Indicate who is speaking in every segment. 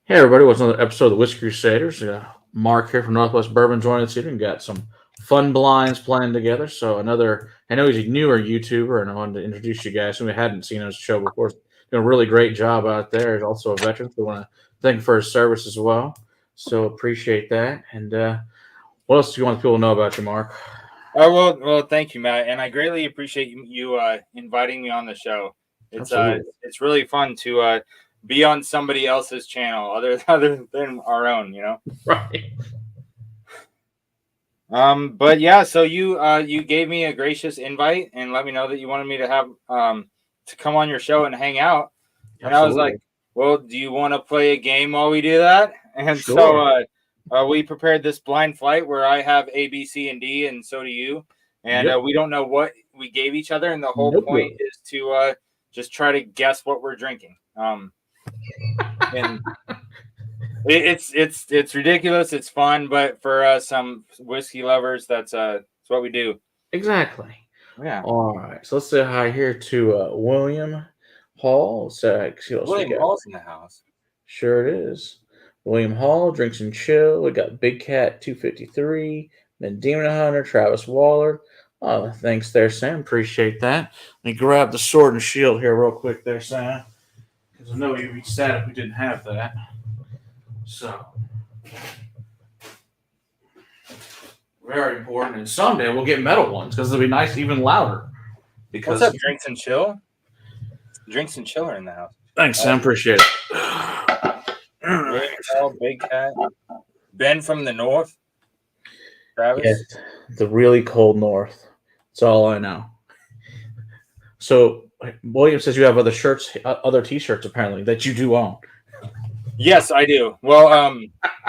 Speaker 1: Hey everybody, what's another episode of the Whiskey Crusaders? Mark here from Northwest Bourbon joining us here and got some fun blinds planned together. So I know he's a newer YouTuber and I wanted to introduce you guys who we hadn't seen on his show before. He's doing a really great job out there. He's also a veteran, so I want to thank him for his service as well. So appreciate that. And what else do you want people to know about you, Mark?
Speaker 2: Well, thank you, Matt, and I greatly appreciate you inviting me on the show. It's really fun to be on somebody else's channel other than our own, you know.
Speaker 1: Right.
Speaker 2: But yeah, so you gave me a gracious invite and let me know that you wanted me to have to come on your show and hang out. And I was like, well, do you want to play a game while we do that? And
Speaker 1: Sure.
Speaker 2: so we prepared this blind flight where I have A, B, C, and D, and so do you. And we don't know what we gave each other, and the whole point is to just try to guess what we're drinking. And it's ridiculous. It's fun, but for some whiskey lovers, that's what we do.
Speaker 1: Exactly.
Speaker 2: Yeah.
Speaker 1: All right. So let's say hi here to William Hall. So
Speaker 2: William Hall's in the house.
Speaker 1: Sure it is. William Hall, Drinks and Chill. We got Big Cat 253, then Demon Hunter, Travis Waller. Oh, thanks there, Sam. Appreciate that. Let me grab the sword and shield here real quick there, Sam. Because I know you'd be sad if we didn't have that. So, very important. And someday we'll get metal ones because it'll be nice, even louder.
Speaker 2: Because what's up, Drinks and Chill? Drinks and Chill are in the house.
Speaker 1: Thanks, Sam. Appreciate it.
Speaker 2: Big Cat. Ben from the North. Travis?
Speaker 1: Yes, the really cold North. That's all I know. So, William says you have other shirts, other T-shirts apparently that you do own.
Speaker 2: Yes, I do. Well,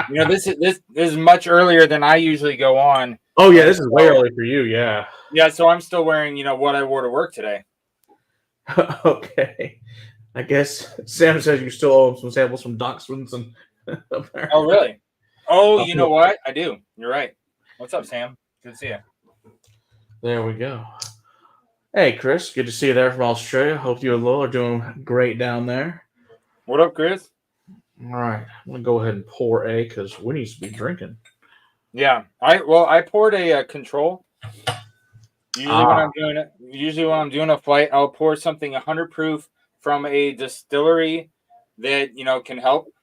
Speaker 2: this is much earlier than I usually go on.
Speaker 1: Oh yeah, this is way early for you. Yeah.
Speaker 2: Yeah, so I'm still wearing, what I wore to work today.
Speaker 1: Okay. I guess Sam says you still owe him some samples from Doc Swinson.
Speaker 2: Oh really? Oh, you know what? I do. You're right. What's up, Sam? Good to see you.
Speaker 1: There we go. Hey, Chris. Good to see you there from Australia. Hope you and Lil are doing great down there.
Speaker 2: What up, Chris?
Speaker 1: All right. I'm going to go ahead and pour A because we need to be drinking.
Speaker 2: Yeah. I poured a control. Usually when I'm doing a flight, I'll pour something 100 proof from a distillery that, can help.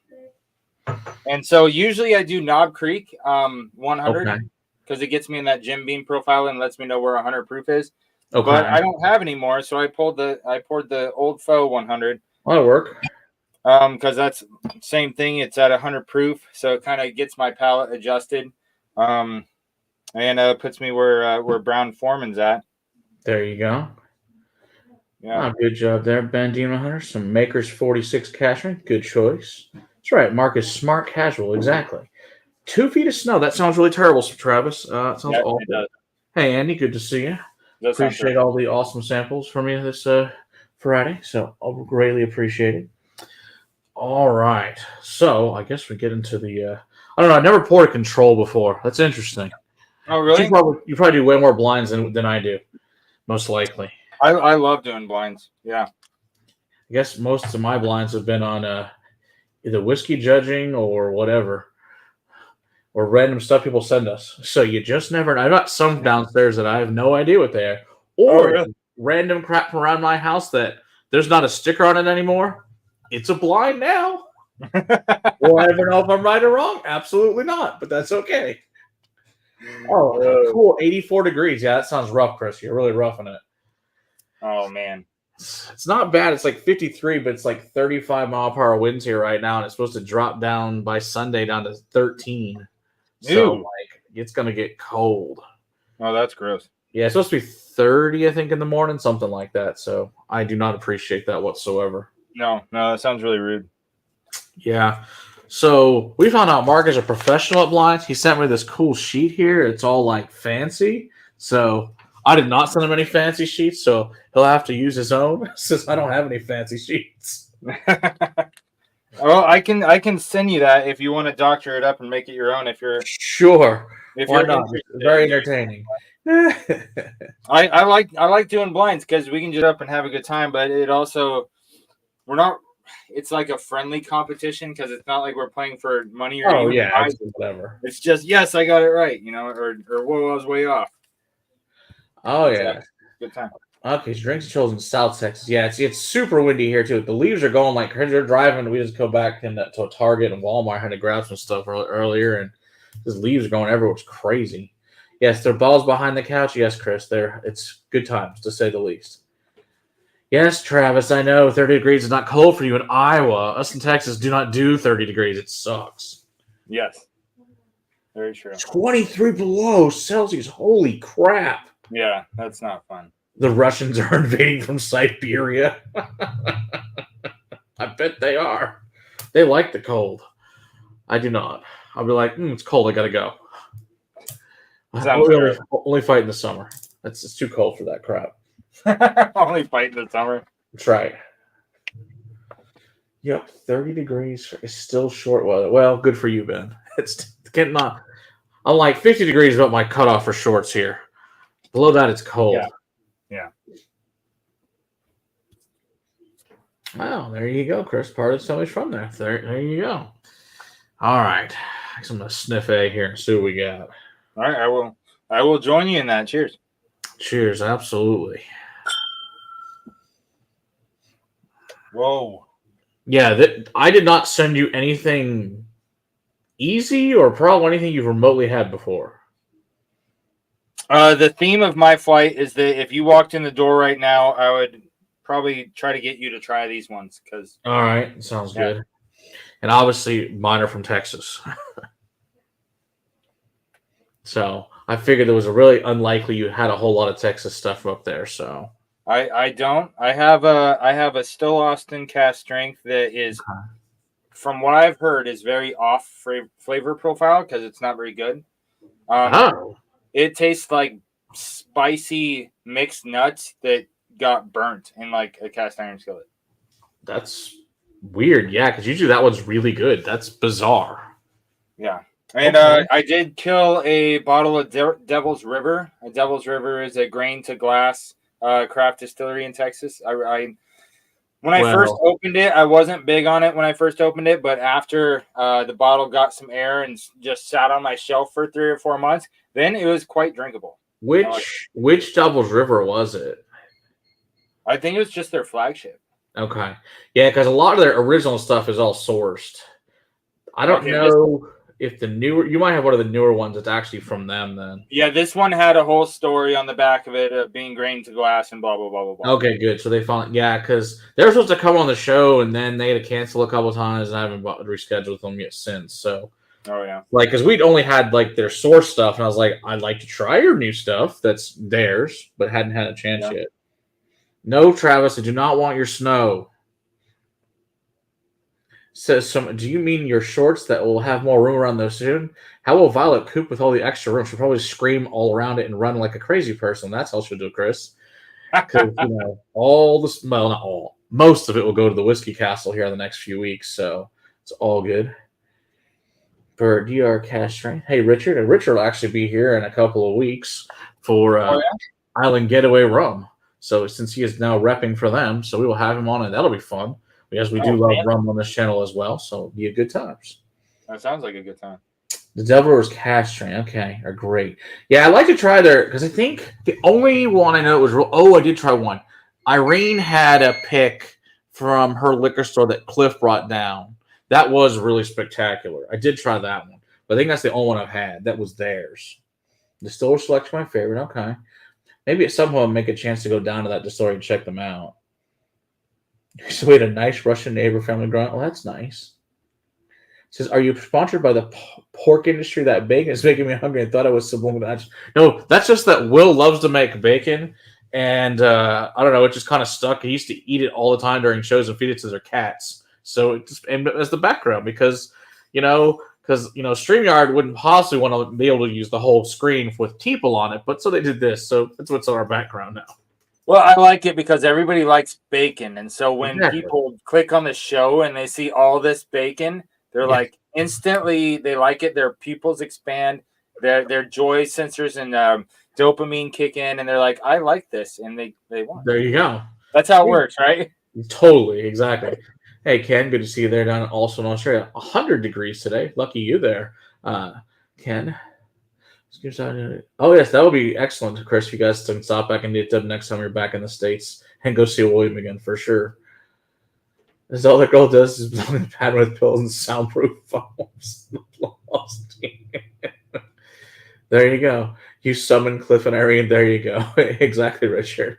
Speaker 2: And so usually I do Knob Creek 100 because it gets me in that Jim Beam profile and lets me know where 100 proof is. Okay. But I don't have any more, so I poured the Old Foe 100.
Speaker 1: That'll work.
Speaker 2: Because that's same thing. It's at 100 proof, so it kind of gets my palate adjusted, and puts me where Brown Foreman's at.
Speaker 1: There you go.
Speaker 2: Yeah,
Speaker 1: good job there, Ben Demon Hunter. Some Maker's 46 Cashman. Good choice. That's right. Marcus Smart Casual. Exactly. 2 feet of snow. That sounds really terrible, Travis. It sounds awful. It does. Hey, Andy. Good to see you. Appreciate all the awesome samples from you this Friday. So I'll greatly appreciate it. All right. So I guess we get into the I don't know. I never poured a control before. That's interesting.
Speaker 2: Oh, really?
Speaker 1: You probably do way more blinds than I do, most likely.
Speaker 2: I love doing blinds. Yeah.
Speaker 1: I guess most of my blinds have been on either whiskey judging or whatever, or random stuff people send us. So you just never know. I've got some downstairs that I have no idea what they are, or random crap from around my house that there's not a sticker on it anymore. It's a blind now. Will I ever know if I'm right or wrong? Absolutely not, but that's okay. Oh, cool. 84 degrees. Yeah, that sounds rough, Chris. You're really roughing it.
Speaker 2: Oh, man.
Speaker 1: It's not bad. It's like 53, but it's like 35 mile per hour winds here right now, and it's supposed to drop down by Sunday down to 13. So, it's going to get cold.
Speaker 2: Oh, that's gross.
Speaker 1: Yeah, it's supposed to be 30, I think, in the morning, something like that. So, I do not appreciate that whatsoever.
Speaker 2: No, that sounds really rude.
Speaker 1: Yeah. So we found out Mark is a professional at blinds. He sent me this cool sheet here. It's all like fancy. So I did not send him any fancy sheets. So he'll have to use his own since I don't have any fancy sheets.
Speaker 2: Well, I can send you that if you want to doctor it up and make it your own. If you're
Speaker 1: sure. If you're not, very entertaining.
Speaker 2: I like doing blinds because we can get up and have a good time, but it also we're not it's like a friendly competition because it's not like we're playing for money or
Speaker 1: Oh
Speaker 2: even
Speaker 1: yeah,
Speaker 2: prize.
Speaker 1: whatever.
Speaker 2: It's just yes, I got it right, or whoa, I was way off.
Speaker 1: Oh yeah,
Speaker 2: good time.
Speaker 1: okay. So drinks and chills in South Texas. Yeah, it's super windy here too. The leaves are going like crazy. They're driving. We just go back to a Target and Walmart. I had to grab some stuff earlier, and these leaves are going everywhere. It's crazy. Yes, there are balls behind the couch. Yes, Chris. It's good times to say the least. Yes, Travis, I know 30 degrees is not cold for you in Iowa. Us in Texas do not do 30 degrees. It sucks.
Speaker 2: Yes. Very true.
Speaker 1: 23 below Celsius. Holy crap.
Speaker 2: Yeah, that's not fun.
Speaker 1: The Russians are invading from Siberia. I bet they are. They like the cold. I do not. I'll be like, it's cold. I got to go. Only fight in the summer. It's too cold for that crap.
Speaker 2: Only fight in the summer.
Speaker 1: That's right. Yep, 30 degrees is still short weather. Well, good for you, Ben. It's getting on. I'm like 50 degrees about my cutoff for shorts here. Below that, it's cold.
Speaker 2: Yeah.
Speaker 1: Wow, there you go, Chris. Part of somebody's from there. There you go. All right. I'm going to sniff A here and see what we got.
Speaker 2: All right, I will join you in that. Cheers.
Speaker 1: Cheers, absolutely.
Speaker 2: Whoa.
Speaker 1: Yeah, I did not send you anything easy or probably anything you've remotely had before.
Speaker 2: The theme of my flight is that if you walked in the door right now, I would probably try to get you to try these ones.
Speaker 1: All right, sounds good. And obviously, mine are from Texas. So I figured it was really unlikely you had a whole lot of Texas stuff up there. So
Speaker 2: I don't. I have a Still Austin cast strength that is, from what I've heard, is very off flavor profile because it's not very good. It tastes like spicy mixed nuts that got burnt in like a cast iron skillet.
Speaker 1: That's weird, yeah, because usually that one's really good. That's bizarre.
Speaker 2: Yeah. And I did kill a bottle of Devil's River. Devil's River is a grain to glass craft distillery in Texas. When I first opened it, I wasn't big on it when I first opened it, but after the bottle got some air and just sat on my shelf for 3 or 4 months, then it was quite drinkable.
Speaker 1: Which Devil's River was it?
Speaker 2: I think it was just their flagship.
Speaker 1: Okay. Yeah, because a lot of their original stuff is all sourced. I don't know if you might have one of the newer ones that's actually from them then.
Speaker 2: Yeah, this one had a whole story on the back of it of being grain to glass and blah, blah, blah, blah, blah.
Speaker 1: Okay, good. So they found, because they were supposed to come on the show and then they had to cancel a couple of times and I haven't rescheduled them yet since. So, because we'd only had like their source stuff and I was like, I'd like to try your new stuff that's theirs, but hadn't had a chance yet. No, Travis, I do not want your snow. Says do you mean your shorts that will have more room around those soon? How will Violet cope with all the extra room? She'll probably scream all around it and run like a crazy person. That's how she'll do, Chris. Because most of it will go to the Whiskey Castle here in the next few weeks, so it's all good. For DR Cash Train. Hey, Richard. And Richard will actually be here in a couple of weeks for Island Getaway Rum. So since he is now repping for them, so we will have him on, and that'll be fun. Because we do love rum on this channel as well, so it'll be a good times.
Speaker 2: That sounds like a good time.
Speaker 1: The Devil's Cash Train, okay, are great. Yeah, I'd like to try their, because I think the only one I know was I did try one. Irene had a pick from her liquor store that Cliff brought down. That was really spectacular. I did try that one, but I think that's the only one I've had. That was theirs. Distiller Selection, my favorite. Okay, maybe at some point I'll make a chance to go down to that distillery and check them out. So we had a nice Russian neighbor family growing up. Well, that's nice. It says, are you sponsored by the pork industry that bacon is making me hungry? I thought I was subliminal. No, that's just that Will loves to make bacon. And I don't know, it just kind of stuck. He used to eat it all the time during shows and feed it to their cats. So it just, and as the background, because StreamYard wouldn't possibly want to be able to use the whole screen with people on it. But so they did this. So that's what's on our background now.
Speaker 2: Well, I like it because everybody likes bacon. And so when people click on the show and they see all this bacon, they're like instantly, they like it. Their pupils expand, their joy sensors and dopamine kick in. And they're like, I like this. And they want it.
Speaker 1: There you go.
Speaker 2: That's how it works, right?
Speaker 1: Totally. Exactly. Hey, Ken, good to see you there down also in Australia. 100 degrees today. Lucky you there, Ken. Oh, yes, that would be excellent, Chris, if you guys can stop back in the next time you're back in the States and go see William again for sure. That's all the girl does is blow the pad with pills and soundproof foams. There you go. You summon Cliff and Arian. There you go. Exactly, Richard.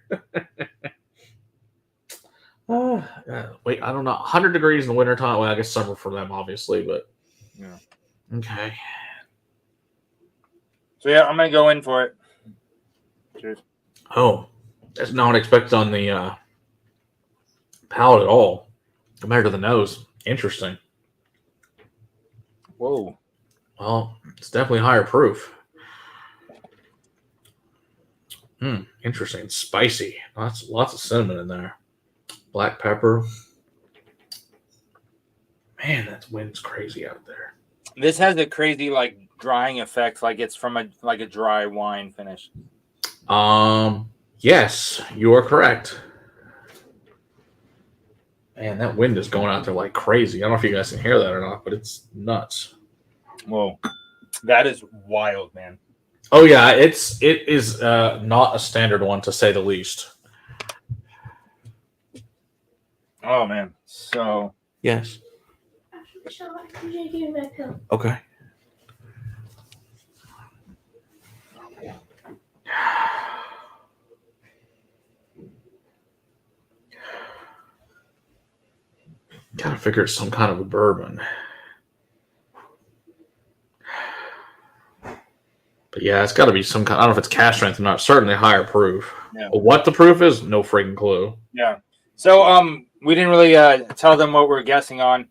Speaker 1: Wait, I don't know. 100 degrees in the wintertime. Well, I guess summer for them, obviously, but
Speaker 2: yeah.
Speaker 1: Okay.
Speaker 2: So yeah, I'm gonna go in for it. Cheers.
Speaker 1: Oh, that's not expected on the palate at all compared to the nose. Interesting.
Speaker 2: Whoa.
Speaker 1: Well, it's definitely higher proof. Interesting. It's spicy. Lots of cinnamon in there. Black pepper. Man, that wind's crazy out there.
Speaker 2: This has a crazy like drying effect, like it's from a dry wine finish.
Speaker 1: Yes, you are correct. Man, that wind is going out there like crazy. I don't know if you guys can hear that or not, but it's nuts.
Speaker 2: Whoa, that is wild, man.
Speaker 1: Oh yeah, it is not a standard one to say the least.
Speaker 2: Oh man, so
Speaker 1: yes. Okay. Gotta figure it's some kind of a bourbon. But yeah, it's got to be some kind. I don't know if it's cask strength or not. Certainly higher proof.
Speaker 2: Yeah.
Speaker 1: But what the proof is, no freaking clue.
Speaker 2: Yeah. So we didn't really tell them what we're guessing on.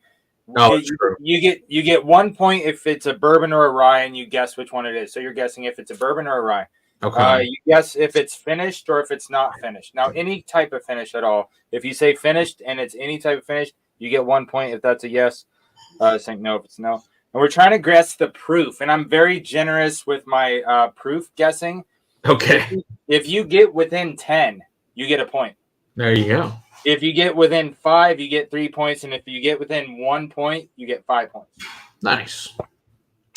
Speaker 1: No, it's true.
Speaker 2: You get 1 point if it's a bourbon or a rye, and you guess which one it is. So you're guessing if it's a bourbon or a rye.
Speaker 1: Okay.
Speaker 2: You guess if it's finished or if it's not finished. Now, any type of finish at all. If you say finished and it's any type of finish, you get 1 point if that's a yes. Saying no if it's no. And we're trying to guess the proof, and I'm very generous with my proof guessing.
Speaker 1: Okay.
Speaker 2: If you get within 10, you get a point.
Speaker 1: There you go.
Speaker 2: If you get within 5, you get 3 points, and if you get within 1 point, you get 5 points.
Speaker 1: Nice.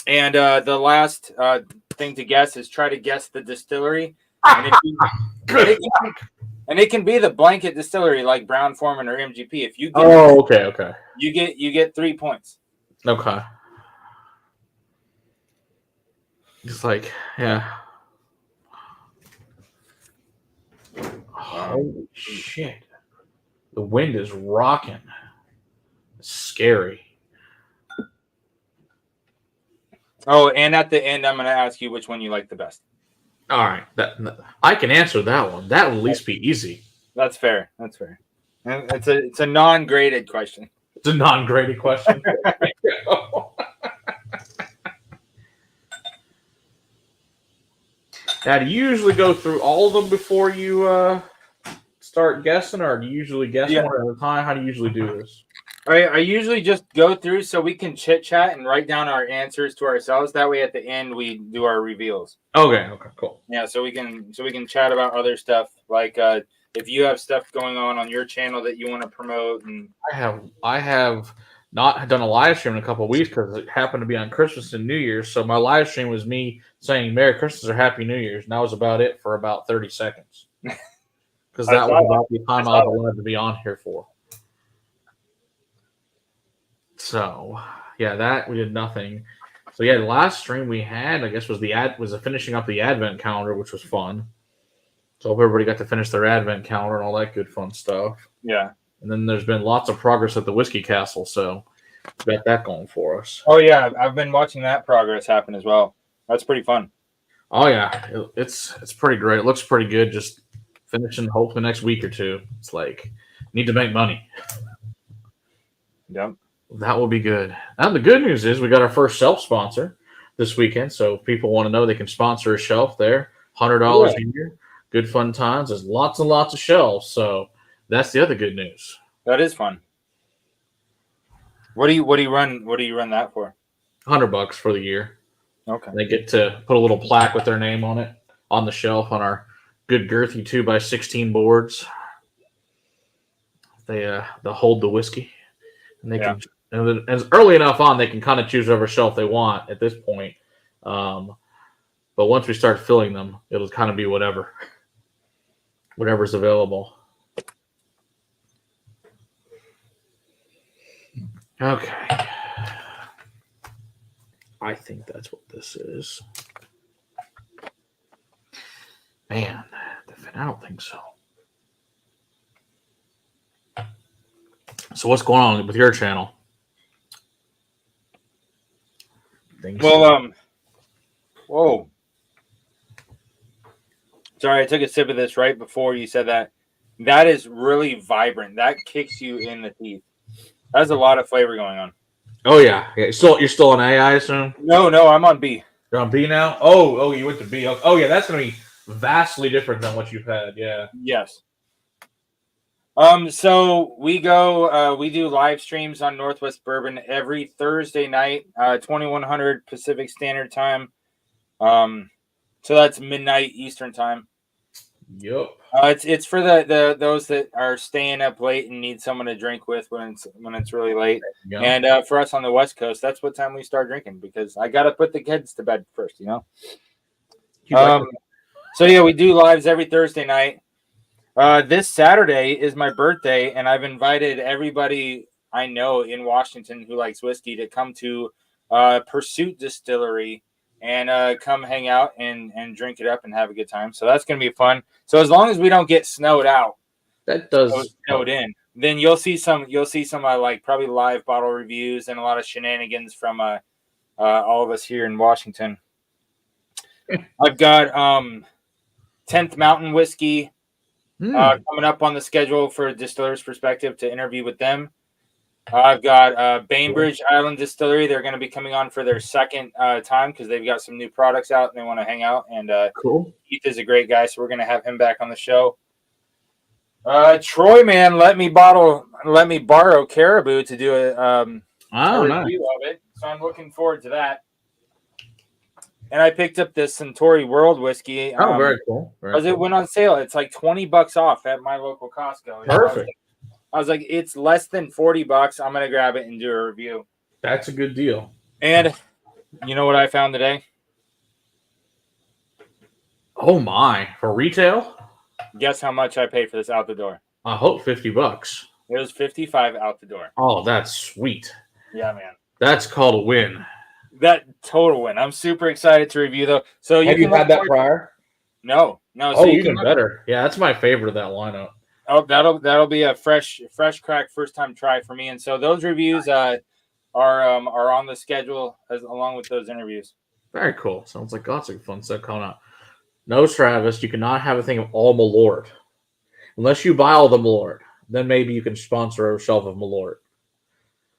Speaker 2: And the last thing to guess is try to guess the distillery. And, it can be the blanket distillery like Brown-Forman or MGP. If you get
Speaker 1: okay.
Speaker 2: You get 3 points.
Speaker 1: Okay. It's like, yeah. Holy shit. The wind is rocking. It's scary.
Speaker 2: Oh, and at the end, I'm going to ask you which one you like the best.
Speaker 1: All right. I can answer that one. That will at least be easy.
Speaker 2: That's fair. And it's a non-graded question.
Speaker 1: It's a non-graded question. Now, do you usually go through all of them before you start guessing, or do you usually guess one at a time? How do you usually do this?
Speaker 2: I usually just go through so we can chit-chat and write down our answers to ourselves. That way, at the end, we do our reveals.
Speaker 1: Okay, cool.
Speaker 2: Yeah, so we can chat about other stuff, like if you have stuff going on your channel that you want to promote. And
Speaker 1: I have not done a live stream in a couple of weeks because it happened to be on Christmas and New Year's. So my live stream was me saying Merry Christmas or Happy New Year's, and that was about it for about 30 seconds. Because that was about the time I wanted to be on here for. So yeah, we did nothing. So yeah, the last stream we had, I guess, was finishing up the Advent calendar, which was fun. So hope everybody got to finish their Advent calendar and all that good fun stuff.
Speaker 2: Yeah.
Speaker 1: And then there's been lots of progress at the Whiskey Castle, so we got that going for us.
Speaker 2: Oh yeah, I've been watching that progress happen as well. That's pretty fun.
Speaker 1: Oh yeah, it's pretty great. It looks pretty good. Just finishing hopefully next week or two. It's like need to make money.
Speaker 2: Yep.
Speaker 1: That will be good. Now the good news is we got our first shelf sponsor this weekend. So if people want to know, they can sponsor a shelf there. $100 a year. Good fun times. There's lots and lots of shelves. So that's the other good news.
Speaker 2: That is fun. What do you run that for?
Speaker 1: $100 for the year.
Speaker 2: Okay.
Speaker 1: They get to put a little plaque with their name on it on the shelf on our good girthy 2x16 boards. They'll hold the whiskey. and they can. And it's early enough on, they can kind of choose whatever shelf they want at this point. But once we start filling them, it'll kind of be whatever's available. Okay. I think that's what this is. Man, I don't think so. So what's going on with your channel?
Speaker 2: Whoa. Sorry, I took a sip of this right before you said that. That is really vibrant. That kicks you in the teeth. That's a lot of flavor going on.
Speaker 1: Oh yeah. You're still on A, I assume?
Speaker 2: No, I'm on B.
Speaker 1: You're on B now? Oh, you went to B. Oh yeah, that's gonna be vastly different than what you've had. Yeah.
Speaker 2: Yes. So we do live streams on Northwest Bourbon every Thursday night, 2100 Pacific Standard Time. So that's midnight Eastern Time.
Speaker 1: Yep.
Speaker 2: It's for those that are staying up late and need someone to drink with when it's really late. Yeah. And for us on the West Coast, that's what time we start drinking because I got to put the kids to bed first, you know. So yeah, we do lives every Thursday night. This Saturday is my birthday, and I've invited everybody I know in Washington who likes whiskey to come to Pursuit Distillery and come hang out and drink it up and have a good time. So that's going to be fun. So as long as we don't get snowed out, snowed in, then you'll see some like probably live bottle reviews and a lot of shenanigans from all of us here in Washington. I've got 10th Mountain Whiskey coming up on the schedule for Distiller's Perspective to interview with them. I've got Bainbridge Island Distillery. They're going to be coming on for their second time because they've got some new products out and they want to hang out. And
Speaker 1: cool.
Speaker 2: Keith is a great guy, so we're going to have him back on the show. Troy, man, let me borrow Caribou to do a review of it. So I'm looking forward to that. And I picked up this Centauri World whiskey.
Speaker 1: Very cool.
Speaker 2: Because it went on sale. It's like $20 off at my local Costco.
Speaker 1: Perfect.
Speaker 2: I was like, it's less than $40. I'm going to grab it and do a review.
Speaker 1: That's a good deal.
Speaker 2: And you know what I found today?
Speaker 1: Oh my. For retail?
Speaker 2: Guess how much I paid for this out the door?
Speaker 1: I hope $50.
Speaker 2: It was $55 out the door.
Speaker 1: Oh, that's sweet.
Speaker 2: Yeah, man.
Speaker 1: That's called a win.
Speaker 2: That total win. I'm super excited to review though. So
Speaker 1: have you had that prior?
Speaker 2: No.
Speaker 1: So even better. Yeah, that's my favorite of that lineup.
Speaker 2: Oh, that'll be a fresh crack first time try for me. And so those reviews are on the schedule along with those interviews.
Speaker 1: Very cool. Sounds like lots of fun stuff coming out. No, Travis, you cannot have a thing of all Malort unless you buy all the Malort. Then maybe you can sponsor a shelf of Malort.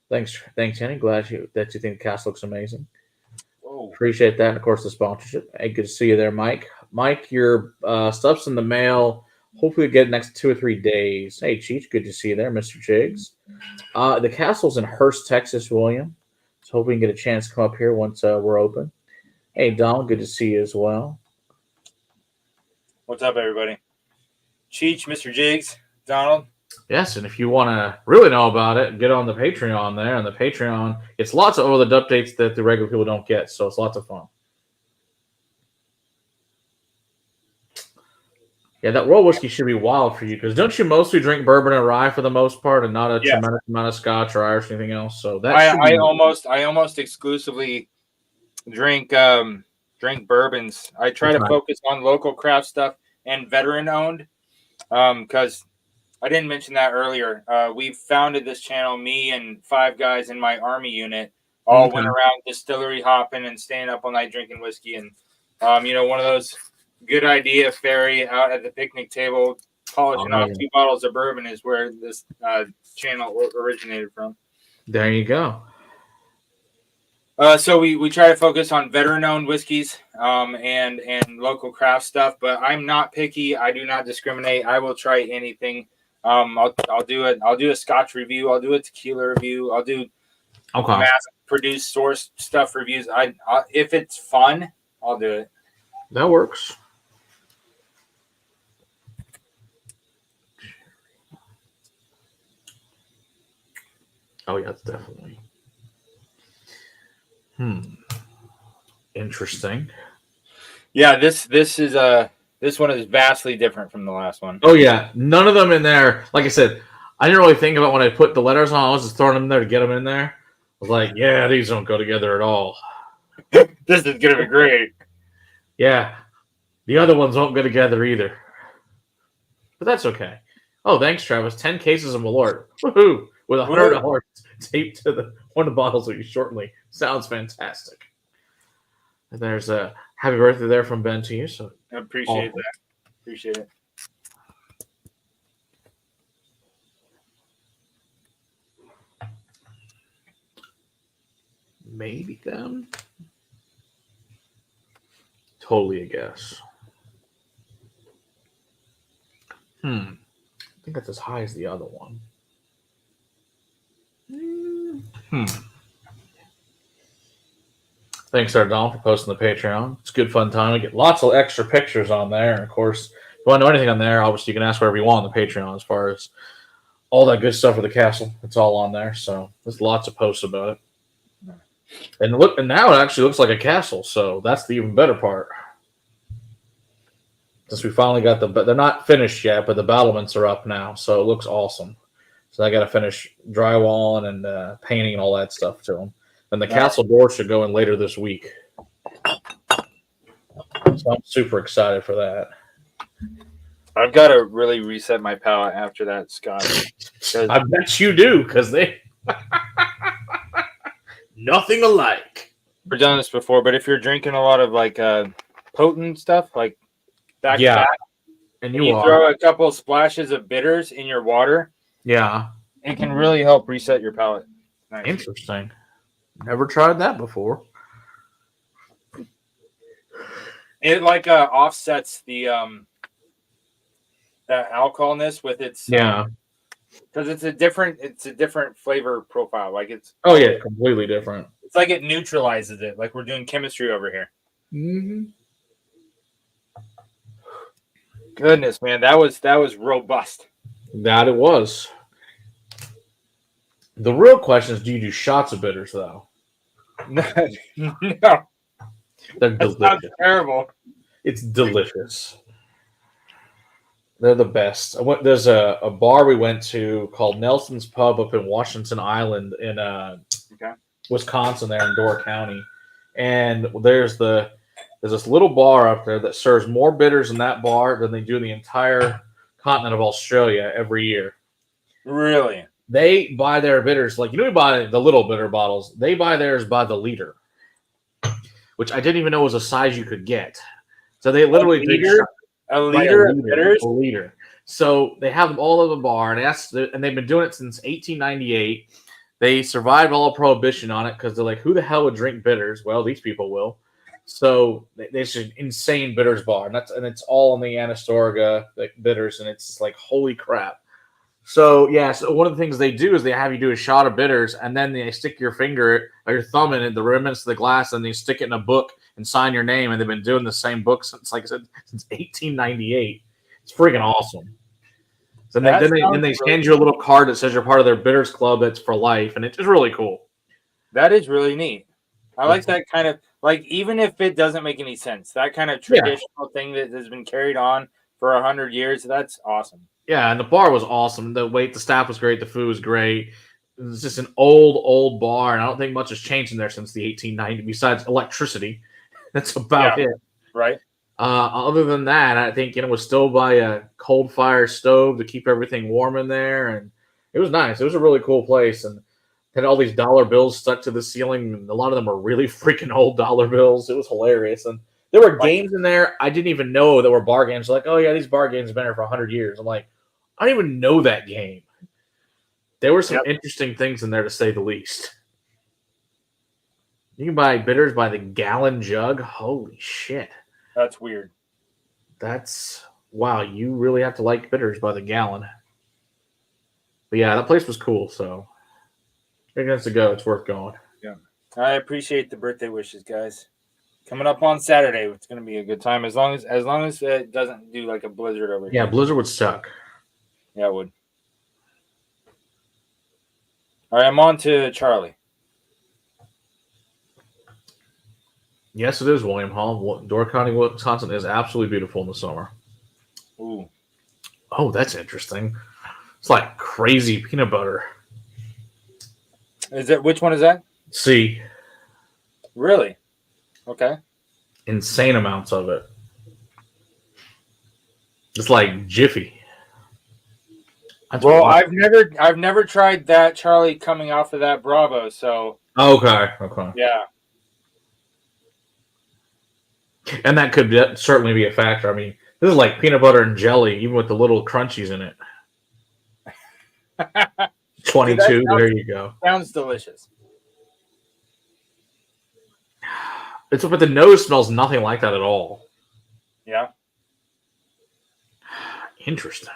Speaker 1: Thanks, Henny. Glad that you think the cast looks amazing. Whoa. Appreciate that. And of course, the sponsorship. Hey, good to see you there, Mike. Mike, your stuff's in the mail. Hopefully, we get it next 2 or 3 days. Hey, Cheech, good to see you there, Mr. Jiggs. The castle's in Hurst, Texas, William. So hope we can get a chance to come up here once we're open. Hey, Donald, good to see you as well.
Speaker 2: What's up, everybody? Cheech, Mr. Jiggs, Donald.
Speaker 1: Yes, and if you want to really know about it, get on the Patreon there. On the Patreon, it's lots of other updates that the regular people don't get, so it's lots of fun. Yeah, that World Whiskey should be wild for you, because don't you mostly drink bourbon and rye for the most part, and not a tremendous amount of Scotch or Irish or anything else? So that
Speaker 2: I almost exclusively drink bourbons. I try to focus on local craft stuff and veteran owned, because I didn't mention that earlier. We founded this channel, me and 5 guys in my Army unit, all went around distillery hopping and staying up all night drinking whiskey. And, one of those good idea fairy out at the picnic table, polishing off 2 bottles of bourbon is where this channel originated from.
Speaker 1: There you go.
Speaker 2: So we try to focus on veteran-owned whiskeys and local craft stuff, but I'm not picky. I do not discriminate. I will try anything. I'll do a Scotch review. I'll do a tequila review. I'll do mass-produced source stuff reviews. I if it's fun, I'll do it.
Speaker 1: That works. Oh yeah, it's definitely. Interesting.
Speaker 2: Yeah, this one is vastly different from the last one.
Speaker 1: Oh yeah, none of them in there. Like I said, I didn't really think about when I put the letters on. I was just throwing them in there to get them in there. I was like, yeah, these don't go together at all.
Speaker 2: This is gonna be great.
Speaker 1: Yeah, the other ones won't go together either. But that's okay. Oh, thanks, Travis. 10 cases of Malort. Woohoo! With $100 taped to the one of the bottles of you shortly. Sounds fantastic. And there's a happy birthday there from Ben to you. So
Speaker 2: I appreciate that. Appreciate it.
Speaker 1: maybe them. Totally a guess. I think that's as high as the other one. Thanks, Ardon, for posting the Patreon. It's a good fun time. We get lots of extra pictures on there. And of course, if you want to know anything on there, obviously you can ask whatever you want on the Patreon as far as all that good stuff for the castle. It's all on there. So there's lots of posts about it. And look, and now it actually looks like a castle. So that's the even better part. Since we finally got they're not finished yet, but the battlements are up now. So it looks awesome. So I got to finish drywalling and painting and all that stuff to them. And the castle door should go in later this week. So I'm super excited for that.
Speaker 2: I've got to really reset my palate after that, Scott.
Speaker 1: I bet you do, because they nothing alike.
Speaker 2: We've done this before, but if you're drinking a lot of like potent stuff, like back to back,
Speaker 1: and
Speaker 2: you throw a couple of splashes of bitters in your water, it can really help reset your palate. Nice.
Speaker 1: Interesting. Never tried that before.
Speaker 2: It like offsets the that alcoholness with its because it's a different flavor profile. Like it's
Speaker 1: completely different.
Speaker 2: It's like it neutralizes it. Like we're doing chemistry over here.
Speaker 1: Mm-hmm.
Speaker 2: Goodness, man, that was robust.
Speaker 1: That it was. The real question is, do you do shots of bitters though?
Speaker 2: No,
Speaker 1: they're delicious.
Speaker 2: Terrible.
Speaker 1: It's delicious. They're the best. There's a bar we went to called Nelson's Pub up in Washington Island in Wisconsin, there in Door County, and there's this little bar up there that serves more bitters in that bar than they do in the entire continent of Australia every year.
Speaker 2: Really?
Speaker 1: They buy their bitters, like, we buy the little bitter bottles. They buy theirs by the liter, which I didn't even know was a size you could get. So they literally
Speaker 2: a liter of bitters?
Speaker 1: A liter. So they have them all over the bar, and they've been doing it since 1898. They survived all of Prohibition on it because they're like, who the hell would drink bitters? Well, these people will. So there's an insane bitters bar, and it's all in the Anastorga bitters, and it's just like, holy crap. So one of the things they do is they have you do a shot of bitters, and then they stick your finger or your thumb in the remnants of the glass, and they stick it in a book and sign your name. And they've been doing the same book since, like I said, since 1898. It's freaking awesome. So then they hand you a little card that says you're part of their bitters club that's for life, and it's just really cool.
Speaker 2: That is really neat. I like that kind of, like, even if it doesn't make any sense, that kind of traditional thing that has been carried on for 100 years. That's awesome.
Speaker 1: Yeah, and the bar was awesome. The staff was great. The food was great. It was just an old bar, and I don't think much has changed in there since the 1890s, besides electricity. That's about it.
Speaker 2: Right.
Speaker 1: Other than that, I think, it was still by a cold fire stove to keep everything warm in there, and it was nice. It was a really cool place, and had all these dollar bills stuck to the ceiling, and a lot of them were really freaking old dollar bills. It was hilarious, and there were games in there I didn't even know there were bar games. Like, oh yeah, these bar games have been here for 100 years. I'm like, I don't even know that game. There were some interesting things in there, to say the least. You can buy bitters by the gallon jug. Holy shit.
Speaker 2: That's weird.
Speaker 1: Wow, you really have to like bitters by the gallon. But yeah, that place was cool, so if you're to go, it's worth going.
Speaker 2: Yeah. I appreciate the birthday wishes, guys. Coming up on Saturday, it's going to be a good time as long as it doesn't do like a blizzard over here.
Speaker 1: Yeah, blizzard would suck.
Speaker 2: Yeah, it would. All right, I'm on to Charlie.
Speaker 1: Yes, it is William Hall. Door County, Wisconsin is absolutely beautiful in the summer.
Speaker 2: Ooh.
Speaker 1: Oh, that's interesting. It's like crazy peanut butter.
Speaker 2: Is it? Which one is that?
Speaker 1: See,
Speaker 2: Really? Okay.
Speaker 1: insane amounts of it. It's like Jiffy. That's
Speaker 2: Well,
Speaker 1: wild.
Speaker 2: I've never tried that Charlie coming off of that Bravo. So
Speaker 1: Okay.
Speaker 2: yeah.
Speaker 1: And that could certainly be a factor. I mean, this is like peanut butter and jelly, even with the little crunchies in it. 22. There you go.
Speaker 2: Sounds delicious.
Speaker 1: But the nose smells nothing like that at all.
Speaker 2: Yeah.
Speaker 1: Interesting.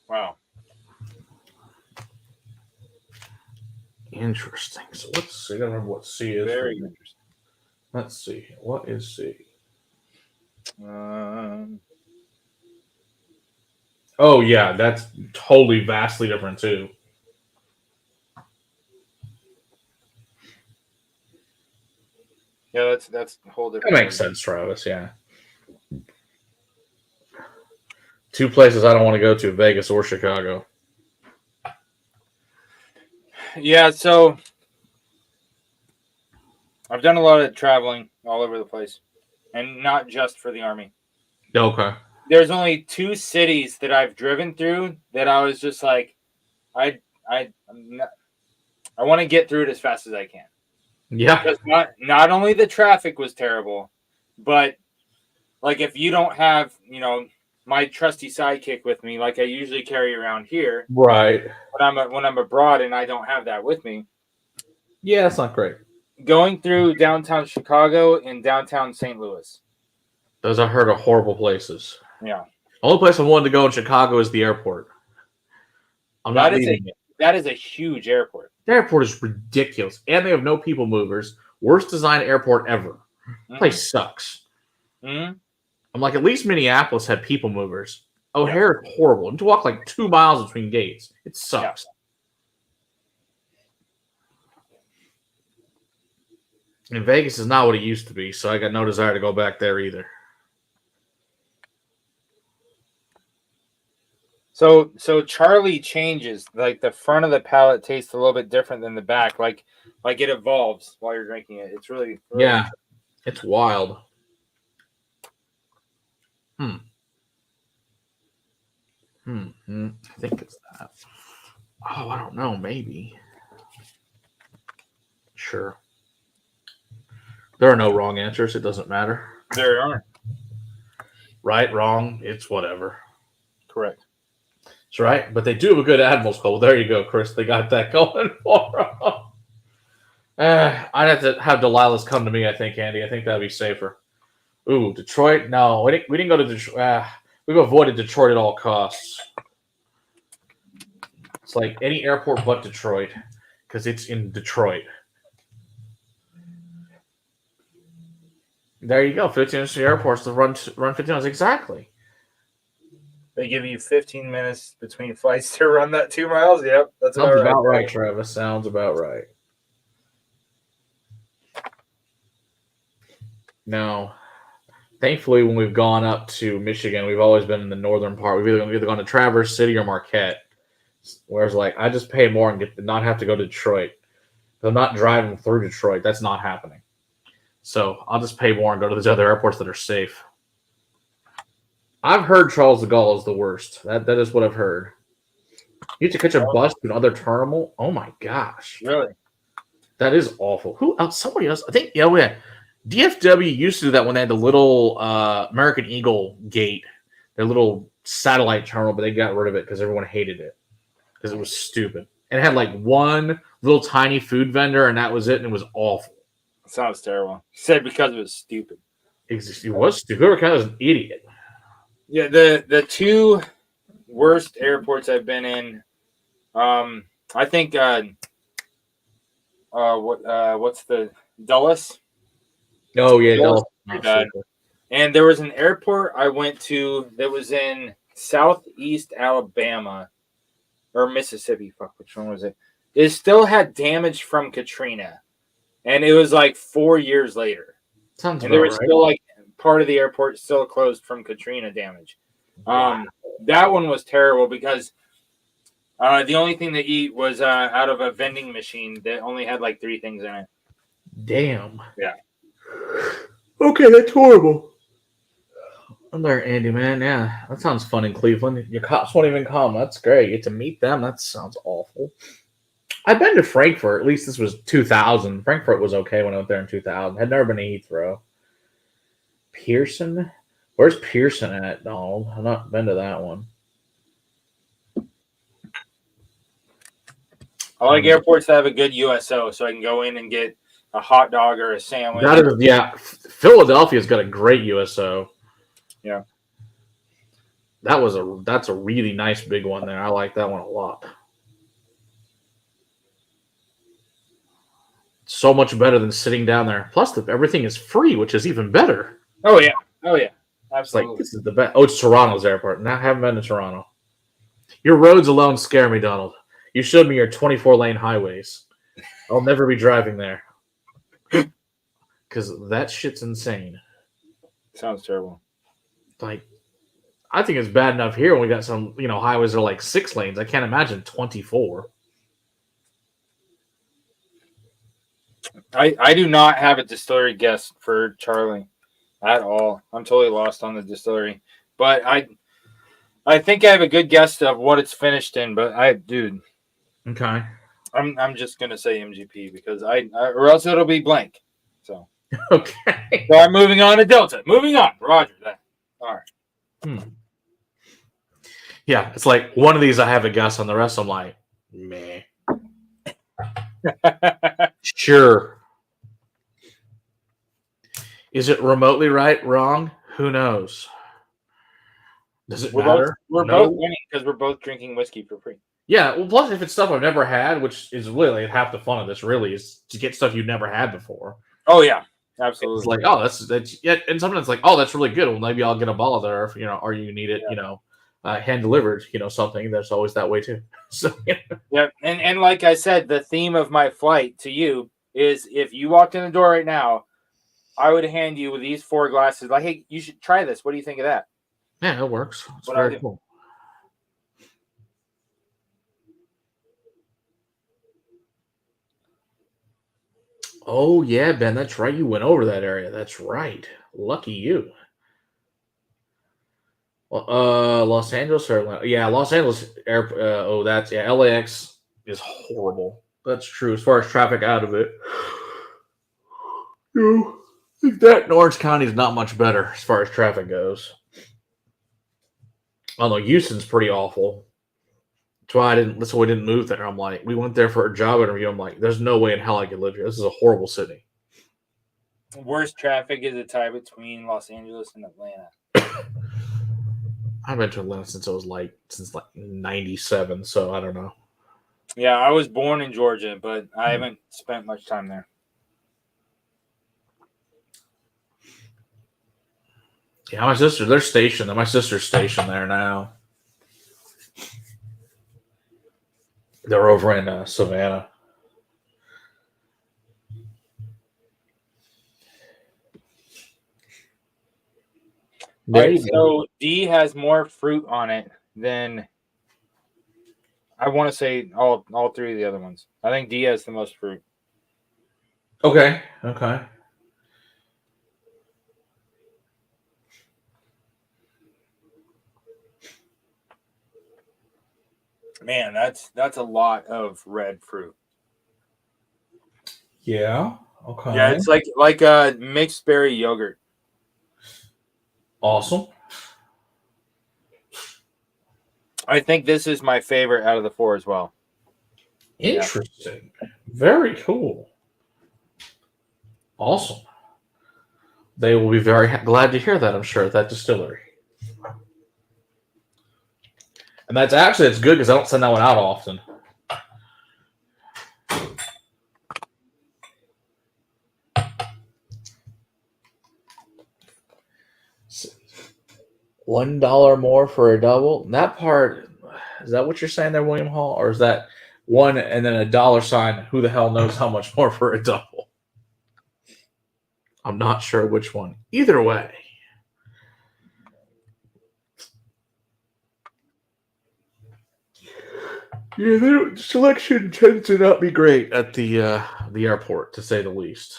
Speaker 2: Wow.
Speaker 1: Interesting. So let's see. I don't remember what C is.
Speaker 2: Very interesting.
Speaker 1: Let's see. What is C? Oh yeah, that's totally vastly different too.
Speaker 2: Yeah, that's a whole different.
Speaker 1: That makes sense, Travis. Yeah. Two places I don't want to go to: Vegas or Chicago.
Speaker 2: Yeah, so I've done a lot of traveling all over the place, and not just for the Army.
Speaker 1: Okay.
Speaker 2: There's only 2 cities that I've driven through that I was just like, I want to get through it as fast as I can.
Speaker 1: Yeah.
Speaker 2: Because not only the traffic was terrible, but like if you don't have, my trusty sidekick with me, like I usually carry around here,
Speaker 1: Right.
Speaker 2: when I'm abroad and I don't have that with me.
Speaker 1: Yeah, that's not great.
Speaker 2: Going through downtown Chicago and downtown St. Louis.
Speaker 1: Those I heard are horrible places.
Speaker 2: Yeah.
Speaker 1: The only place I wanted to go in Chicago is the airport. I'm not leaving it.
Speaker 2: That is a huge airport.
Speaker 1: The airport is ridiculous, and they have no people movers. Worst designed airport ever.
Speaker 2: Mm-hmm.
Speaker 1: Place sucks.
Speaker 2: Mm-hmm.
Speaker 1: I'm like, at least Minneapolis had people movers. O'Hare is horrible. You have to walk like 2 miles between gates. It sucks. Yeah. And Vegas is not what it used to be, so I got no desire to go back there either.
Speaker 2: So Charlie changes, like the front of the palate tastes a little bit different than the back, like it evolves while you're drinking it. It's really
Speaker 1: yeah, it's wild. I think it's that. Oh, I don't know. Maybe. Sure. There are no wrong answers. It doesn't matter.
Speaker 2: There aren't.
Speaker 1: Right, wrong. It's whatever.
Speaker 2: Correct.
Speaker 1: That's right. But they do have a good Admirals Club. Well, there you go, Chris. They got that going for them. I'd have to have Delilah's come to me, I think, Andy. I think that'd be safer. Ooh, Detroit? No, we didn't go to Detroit. We've avoided Detroit at all costs. It's like any airport but Detroit, because it's in Detroit. There you go. 15 minutes to the airports to run 15 minutes. Exactly.
Speaker 2: They give you 15 minutes between flights to run that 2 miles. Yep, that's
Speaker 1: Sounds about right, Travis. Sounds about right. Now, thankfully, when we've gone up to Michigan, we've always been in the northern part. We've either gone to Traverse City or Marquette. Whereas, like, I just pay more and not have to go to Detroit. I'm not driving through Detroit. That's not happening. So I'll just pay more and go to these other airports that are safe. I've heard Charles de Gaulle is the worst. That is what I've heard. You have to catch a bus to another terminal. Oh my gosh!
Speaker 2: Really?
Speaker 1: That is awful. Who else? Somebody else. I think. Yeah. DFW used to do that when they had the little American Eagle gate, their little satellite terminal, but they got rid of it because everyone hated it because it was stupid. And it had like one little tiny food vendor, and that was it. And it was awful.
Speaker 2: Sounds terrible. You said because it was stupid.
Speaker 1: It was stupid. Whoever kind of was an idiot.
Speaker 2: Yeah, the 2 worst airports I've been in, I think what's the Dulles?
Speaker 1: Oh yeah,
Speaker 2: Dulles,
Speaker 1: not
Speaker 2: bad.
Speaker 1: super.
Speaker 2: And there was an airport I went to that was in southeast Alabama or Mississippi. Fuck, which one was it? It still had damage from Katrina, and it was like 4 years later,
Speaker 1: Sounds
Speaker 2: and there
Speaker 1: about
Speaker 2: was
Speaker 1: right.
Speaker 2: still like part of the airport still closed from Katrina damage. That one was terrible because the only thing to eat was out of a vending machine that only had like 3 things in it.
Speaker 1: Damn.
Speaker 2: Yeah.
Speaker 1: Okay, that's horrible. I'm there, Andy, man. Yeah, that sounds fun in Cleveland. Your cops won't even come. That's great. You get to meet them. That sounds awful. I've been to Frankfurt. At least this was 2000. Frankfurt was okay when I went there in 2000. Had never been to Heathrow. Pearson? Where's Pearson at, Donald? I've not been to that one.
Speaker 2: I like airports that have a good USO, so I can go in and get a hot dog or a sandwich.
Speaker 1: That is, yeah. Philadelphia's got a great USO.
Speaker 2: Yeah.
Speaker 1: That's a really nice big one there. I like that one a lot. So much better than sitting down there. Plus, everything is free, which is even better.
Speaker 2: Oh yeah,
Speaker 1: It's
Speaker 2: absolutely.
Speaker 1: like, this is the best. Oh, it's Toronto's airport. No, I haven't been to Toronto. Your roads alone scare me, Donald. You showed me your 24-lane highways. I'll never be driving there. Because that shit's insane.
Speaker 2: Sounds terrible.
Speaker 1: Like, I think it's bad enough here when we got some, highways that are like 6 lanes. I can't imagine 24.
Speaker 2: I do not have a distillery guest for Charlie at all. I'm totally lost on the distillery. But I think I have a good guess of what it's finished in, but
Speaker 1: Okay.
Speaker 2: I'm just gonna say MGP because or else it'll be blank. So
Speaker 1: Okay.
Speaker 2: so I'm moving on to Delta. Moving on. Roger that. All right.
Speaker 1: Yeah, it's like one of these I have a guess on, the rest I'm like, meh. Sure. Is it remotely right? Wrong? Who knows? Does it matter?
Speaker 2: We're
Speaker 1: No.
Speaker 2: both winning because we're both drinking whiskey for free.
Speaker 1: Yeah, well, plus if it's stuff I've never had, which is really like half the fun of this, really, is to get stuff you've never had before.
Speaker 2: Oh yeah, absolutely.
Speaker 1: It's like, oh, that's yeah, and sometimes it's like, oh, that's really good. Well, maybe I'll get a bottle there, if, or you need it, hand delivered, something. That's always that way too. So
Speaker 2: yeah, and like I said, the theme of my flight to you is if you walked in the door right now, I would hand you these 4 glasses. Like, hey, you should try this. What do you think of that?
Speaker 1: Yeah, it works. It's very cool. Oh yeah, Ben, that's right. You went over that area. That's right. Lucky you. Well, Los Angeles or Los Angeles air. LAX is horrible. That's true as far as traffic out of it. That in Orange County is not much better as far as traffic goes. Although Houston's pretty awful. That's why we didn't move there. I'm like, we went there for a job interview. I'm like, there's no way in hell I could live here. This is a horrible city.
Speaker 2: Worst traffic is a tie between Los Angeles and Atlanta.
Speaker 1: I've been to Atlanta since 97, so I don't know.
Speaker 2: Yeah, I was born in Georgia, but I haven't spent much time there.
Speaker 1: Yeah, my sister's stationed there now. They're over in Savannah.
Speaker 2: All right, so D has more fruit on it than I want to say all 3 of the other ones. I think D has the most fruit.
Speaker 1: Okay.
Speaker 2: Man, that's a lot of red fruit.
Speaker 1: Yeah. Okay.
Speaker 2: Yeah, it's like a mixed berry yogurt.
Speaker 1: Awesome.
Speaker 2: I think this is my favorite out of the 4 as well.
Speaker 1: Interesting. Yeah. Very cool. Awesome. They will be very glad to hear that, I'm sure, at that distillery. And it's good because I don't send that one out often. $1 more for a double. That part, is that what you're saying there, William Hall, or is that one and then a dollar sign? Who the hell knows how much more for a double? I'm not sure which one. Either way. Yeah, the selection tends to not be great at the airport, to say the least.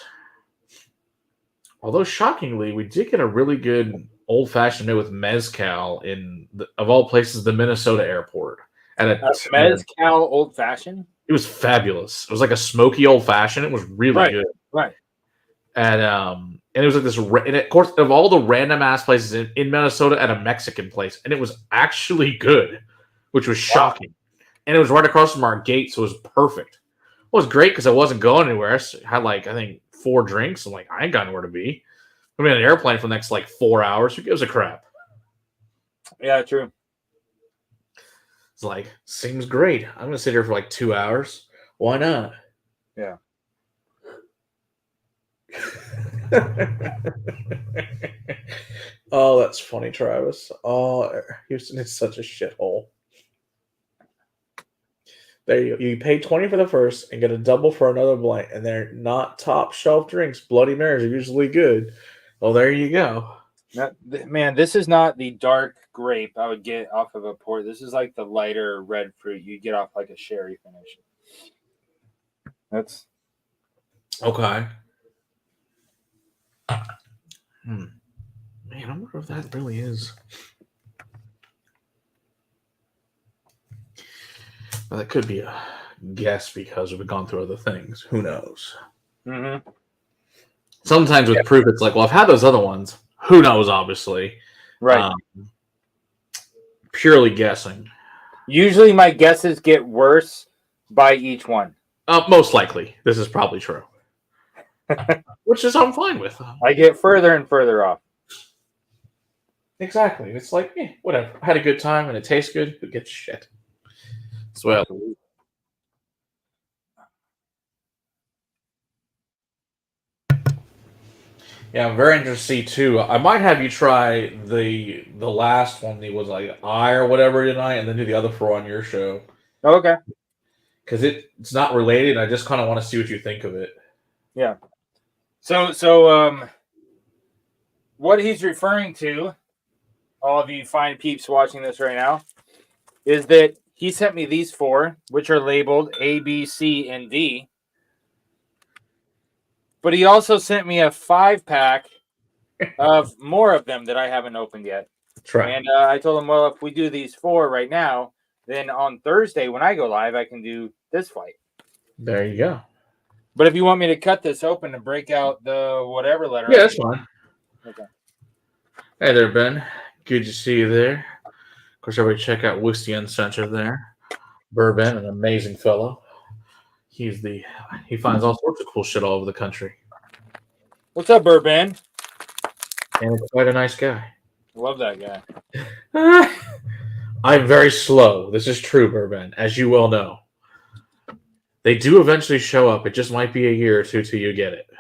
Speaker 1: Although shockingly, we did get a really good old fashioned with mezcal of all places, the Minnesota airport.
Speaker 2: Mezcal old fashioned.
Speaker 1: It was fabulous. It was like a smoky old fashioned. It was really good.
Speaker 2: Right.
Speaker 1: And it was like this. And of course, of all the random ass places in Minnesota, at a Mexican place, and it was actually good, which was shocking. And it was right across from our gate, so it was perfect. It was great because I wasn't going anywhere. I had I think 4 drinks. I'm like, I ain't got nowhere to be. I'm in an airplane for the next 4 hours. Who gives a crap?
Speaker 2: Yeah, true.
Speaker 1: It's seems great. I'm gonna sit here for 2 hours. Why not?
Speaker 2: Yeah.
Speaker 1: Oh, that's funny, Travis. Oh, Houston is such a shithole. There you pay 20 for the first and get a double for another blank, and they're not top shelf drinks. Bloody Marys are usually good. Well, there you go.
Speaker 2: Man, this is not the dark grape I would get off of a port. This is like the lighter red fruit you get off a sherry finish. That's
Speaker 1: okay. Man, I wonder if that really is. Well, that could be a guess because we've gone through other things. Who knows?
Speaker 2: Mm-hmm.
Speaker 1: Sometimes with proof, it's well, I've had those other ones. Who knows, obviously.
Speaker 2: Right.
Speaker 1: Purely guessing.
Speaker 2: Usually my guesses get worse by each one.
Speaker 1: Most likely. This is probably true. Which is I'm fine with.
Speaker 2: I get further and further off.
Speaker 1: Exactly. It's whatever. I had a good time and it tastes good. Who gives shit? Well. Yeah, I'm very interested to see too. I might have you try the last one. It was I or whatever tonight, and then do the other 4 on your show.
Speaker 2: Okay.
Speaker 1: Because it's not related. I just kind of want to see what you think of it.
Speaker 2: Yeah. So what he's referring to, all of you fine peeps watching this right now, is that he sent me these 4, which are labeled A, B, C, and D. But he also sent me a 5-pack of more of them that I haven't opened yet.
Speaker 1: Try.
Speaker 2: And I told him, well, if we do these 4 right now, then on Thursday when I go live, I can do this flight.
Speaker 1: There you go.
Speaker 2: But if you want me to cut this open and break out the whatever letter.
Speaker 1: Yeah, that's fine.
Speaker 2: Okay. Hey
Speaker 1: there, Ben. Good to see you there. Of course, everybody check out Whiskey Uncensored there. Bourbon, an amazing fellow. He finds all sorts of cool shit all over the country.
Speaker 2: What's up, Bourbon?
Speaker 1: And he's quite a nice guy.
Speaker 2: Love that guy.
Speaker 1: I'm very slow. This is true, Bourbon, as you well know. They do eventually show up. It just might be a year or 2 till you get it.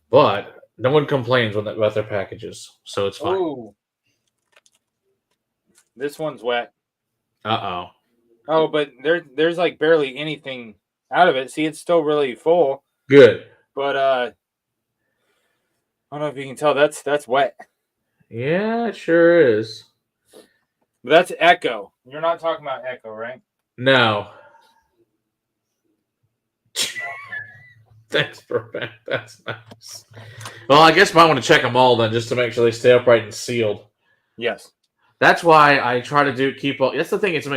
Speaker 1: But no one complains about their packages, so it's fine.
Speaker 2: Ooh. This one's wet.
Speaker 1: Uh-oh.
Speaker 2: Oh, but there's barely anything out of it. See, it's still really full.
Speaker 1: Good.
Speaker 2: But I don't know if you can tell. That's wet.
Speaker 1: Yeah, it sure is.
Speaker 2: But that's Echo. You're not talking about Echo, right?
Speaker 1: No. Thanks, Bourbon. That's nice. Well, I guess I might want to check them all then, just to make sure they stay upright and sealed.
Speaker 2: Yes.
Speaker 1: That's why I try to keep all. That's the thing. It's you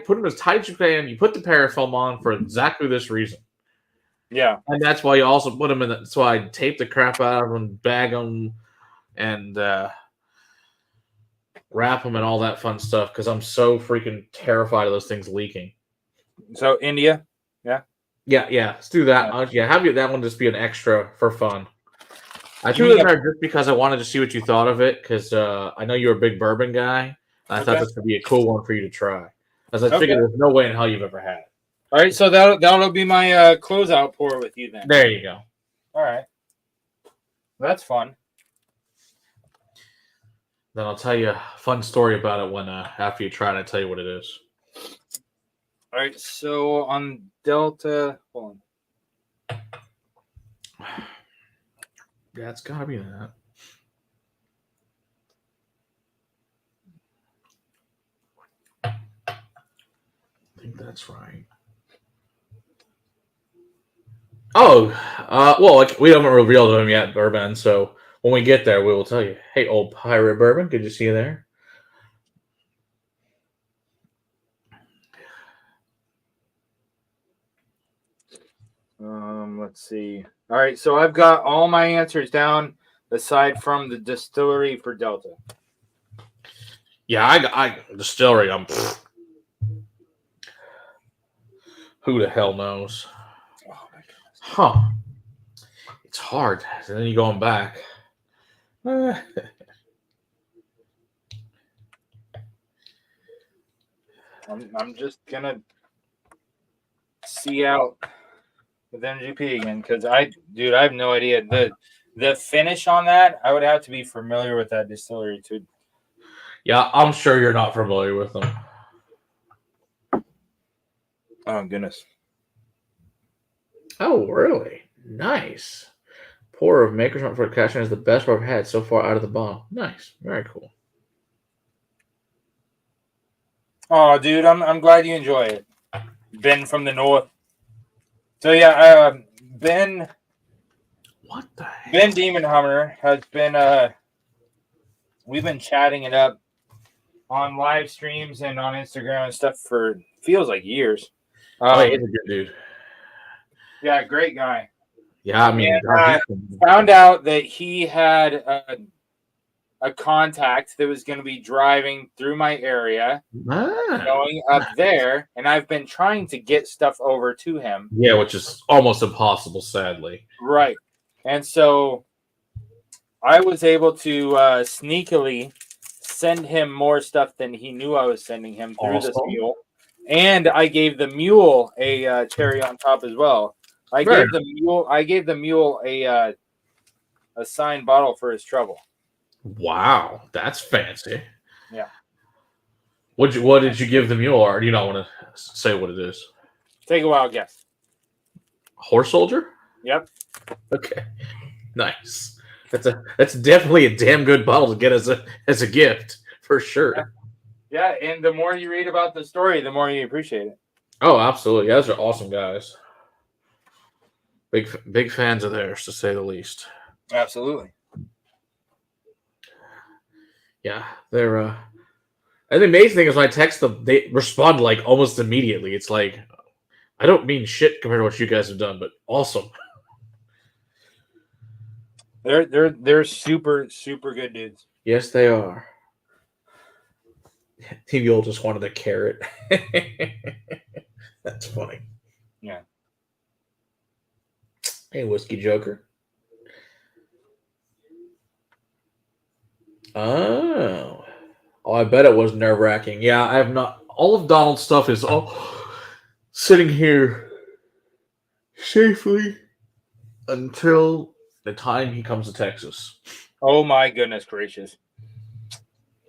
Speaker 1: put them as tight as you can. You put the parafilm on for exactly this reason.
Speaker 2: Yeah,
Speaker 1: and that's why you also put them in. That's why I tape the crap out of them, bag them, and wrap them, and all that fun stuff. Because I'm so freaking terrified of those things leaking.
Speaker 2: So India, yeah.
Speaker 1: Let's do that. Have that one just be an extra for fun. I threw it in there just because I wanted to see what you thought of it, because I know you're a big bourbon guy. And I thought this would be a cool one for you to try. As I figured there's no way in hell you've ever had it.
Speaker 2: All right, so that'll be my closeout pour with you then.
Speaker 1: There you go.
Speaker 2: All right. That's fun.
Speaker 1: Then I'll tell you a fun story about it when after you try it, I tell you what it is.
Speaker 2: All right, so on Delta, hold on.
Speaker 1: Yeah, it's gotta be that. I think that's right. Oh, well, like, we haven't revealed him yet, Bourbon. So when we get there, we will tell you. Hey, old pirate Bourbon, good to see you there.
Speaker 2: Let's see. All right, so I've got all my answers down aside from the distillery for Delta.
Speaker 1: Yeah, I distillery. Who the hell knows?
Speaker 2: Oh my goodness.
Speaker 1: Huh? It's hard. And then you going back.
Speaker 2: I'm just gonna see out with MGP again because I have no idea the finish on that. I would have to be familiar with that distillery too.
Speaker 1: Yeah, I'm sure you're not familiar with them.
Speaker 2: Oh goodness.
Speaker 1: Oh, really? Nice. Pour of Maker's Mark for Cash is the best I've had so far out of the bottle. Nice. Very cool.
Speaker 2: Oh, dude, I'm glad you enjoy it. Ben from the north. So yeah, Ben.
Speaker 1: What the hell?
Speaker 2: Ben Demonhammer has been we've been chatting it up on live streams and on Instagram and stuff for feels like years.
Speaker 1: Oh, he's a good dude.
Speaker 2: Yeah, great guy.
Speaker 1: Yeah, I mean,
Speaker 2: and, found out that he had a contact that was going to be driving through my area, going up there, and I've been trying to get stuff over to him.
Speaker 1: Yeah, which is almost impossible, sadly.
Speaker 2: Right. And so I was able to sneakily send him more stuff than he knew I was sending him through this mule. And I gave the mule a cherry on top as well. I gave the mule a signed bottle for his trouble.
Speaker 1: Wow, that's fancy.
Speaker 2: Yeah.
Speaker 1: What did you give the mule, or do you not want to say what it is?
Speaker 2: Take a wild guess.
Speaker 1: Horse soldier?
Speaker 2: Yep.
Speaker 1: Okay. Nice. That's definitely a damn good bottle to get as a gift for sure.
Speaker 2: Yeah, and the more you read about the story, the more you appreciate it.
Speaker 1: Oh, absolutely. Yeah, those are awesome guys. Big fans of theirs, to say the least.
Speaker 2: Absolutely.
Speaker 1: Yeah, they're. And the amazing thing is, when I text them, they respond like almost immediately. It's like, I don't mean shit compared to what you guys have done, but awesome.
Speaker 2: They're super good dudes.
Speaker 1: Yes, they are. Team Yule just wanted a carrot. That's funny.
Speaker 2: Yeah.
Speaker 1: Hey, Whiskey Joker. Oh, I bet it was nerve-wracking. Yeah, I have not. All of Donald's stuff is all sitting here safely until the time he comes to Texas.
Speaker 2: Oh my goodness gracious!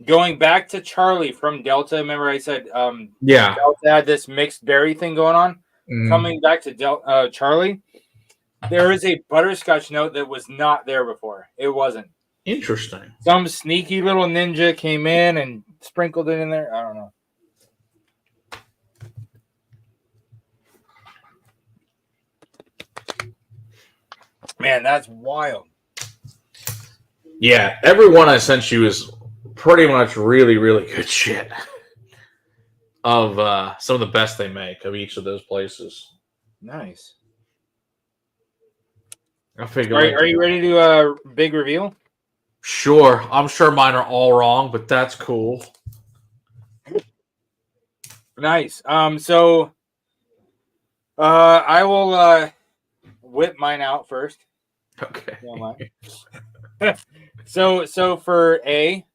Speaker 2: Going back to Charlie from Delta. Remember, I said,
Speaker 1: yeah,
Speaker 2: Delta had this mixed berry thing going on. Coming back to Charlie, there is a butterscotch note that was not there before. It wasn't.
Speaker 1: Interesting.
Speaker 2: Some sneaky little ninja came in and sprinkled it in there. I don't know. Man, that's wild.
Speaker 1: Yeah, everyone I sent you is pretty much really, really good shit. Of some of the best they make of each of those places.
Speaker 2: Nice.
Speaker 1: I figure.
Speaker 2: Are you ready to do a big reveal?
Speaker 1: Sure. I'm sure mine are all wrong, but that's cool.
Speaker 2: Nice. So I will whip mine out first.
Speaker 1: Okay.
Speaker 2: So for A,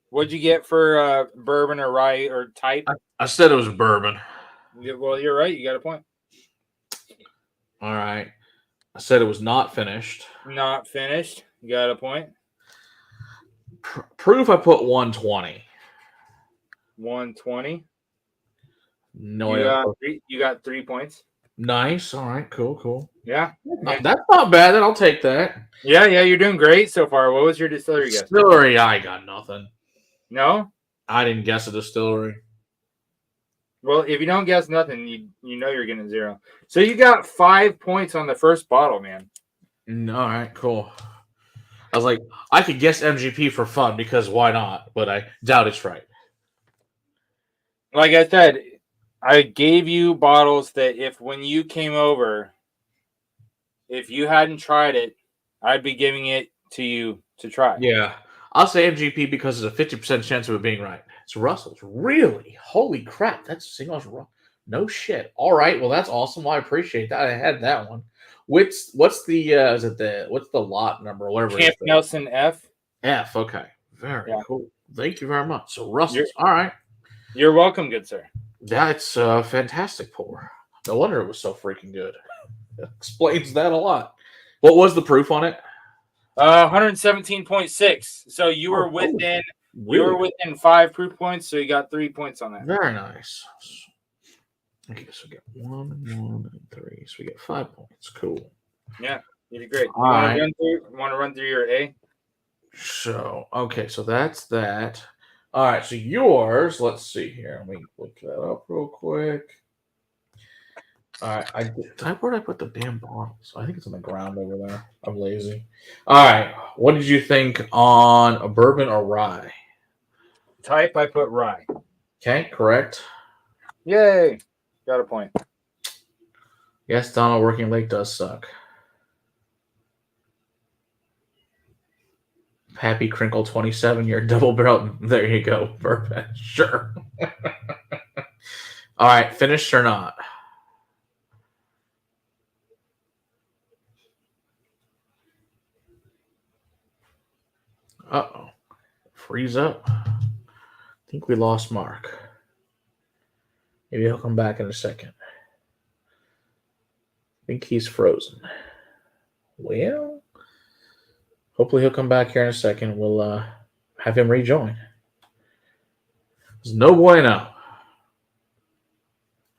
Speaker 2: what'd you get for bourbon or rye or type?
Speaker 1: I said it was bourbon.
Speaker 2: Well, you're right. You got a point.
Speaker 1: All right. I said it was not finished.
Speaker 2: Not finished. You got a point.
Speaker 1: Proof I put 120.
Speaker 2: 120.
Speaker 1: No,
Speaker 2: You got 3 points.
Speaker 1: Nice. All right. Cool.
Speaker 2: Yeah.
Speaker 1: That's not bad. I'll take that.
Speaker 2: Yeah. You're doing great so far. What was your distillery guess?
Speaker 1: Distillery, I got nothing.
Speaker 2: No?
Speaker 1: I didn't guess a distillery.
Speaker 2: Well, if you don't guess nothing, you know you're getting 0. So you got 5 points on the first bottle, man.
Speaker 1: All right, cool. I was like, I could guess MGP for fun because why not? But I doubt it's right.
Speaker 2: Like I said, I gave you bottles that if when you came over, if you hadn't tried it, I'd be giving it to you to try.
Speaker 1: Yeah. I'll say MGP because there's a 50% chance of it being right. It's Russell's. Really? Holy crap. That's single. No shit. All right. Well, that's awesome. Well, I appreciate that. I had that one. What's the what's the lot number or whatever?
Speaker 2: Camp Nelson F.
Speaker 1: F. Okay. Very cool. Thank you very much. So Russell's. All right.
Speaker 2: You're welcome, good sir.
Speaker 1: That's a fantastic pour. No wonder it was so freaking good. That explains that a lot. What was the proof on it?
Speaker 2: 117.6. So you were within.
Speaker 1: Really?
Speaker 2: You were within 5 proof points, so you got 3 points on that.
Speaker 1: Very nice. Okay, so we get 1, 1, and 3. So we get 5 points. Cool.
Speaker 2: Yeah, you did great. You
Speaker 1: want
Speaker 2: to run through your A?
Speaker 1: So, okay, so that's that. All right, so yours, let's see here. Let me look that up real quick. All right, where did I put the damn bottles? I think it's on the ground over there. I'm lazy. All right, what did you think on a bourbon or rye?
Speaker 2: Type, I put rye.
Speaker 1: Okay, correct.
Speaker 2: Yay. Got a point.
Speaker 1: Yes, Donald, Working Lake does suck. Happy Crinkle 27, you're double barrel. There you go. Bourbon. Sure. All right, finished or not? Uh-oh. Freeze up. I think we lost Mark. Maybe he'll come back in a second. I think he's frozen. Well, hopefully he'll come back here in a second. We'll have him rejoin. There's no bueno.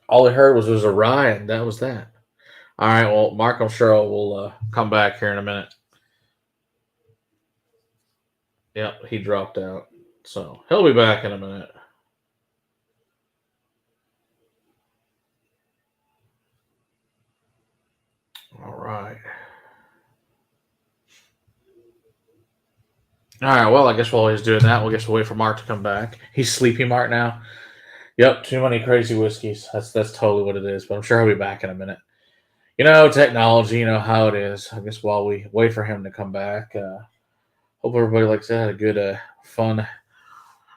Speaker 1: All I heard was there was a rye, and that was that. All right, well, Mark, I'm sure will come back here in a minute. Yep, he dropped out. So he'll be back in a minute. All right. All right, well, I guess while he's doing that, we'll wait for Mark to come back. He's sleepy, Mark, now. Yep, too many crazy whiskeys. That's totally what it is, but I'm sure he'll be back in a minute. You know, technology, you know how it is. I guess while we wait for him to come back, hope everybody likes that. Had a good, fun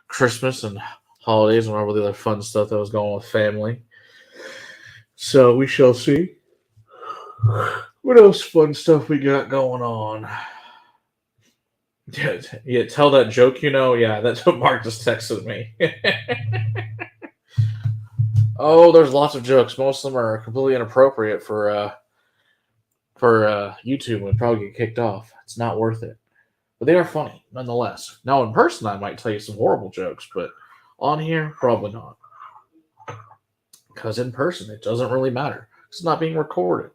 Speaker 1: Christmas and holidays and all the other fun stuff that was going on with family. So we shall see. What else fun stuff we got going on? Yeah, tell that joke, you know? Yeah, that's what Mark just texted me. Oh, there's lots of jokes. Most of them are completely inappropriate for YouTube and would probably get kicked off. It's not worth it. But they are funny, nonetheless. Now, in person, I might tell you some horrible jokes, but on here, probably not. Because in person, it doesn't really matter. It's not being recorded.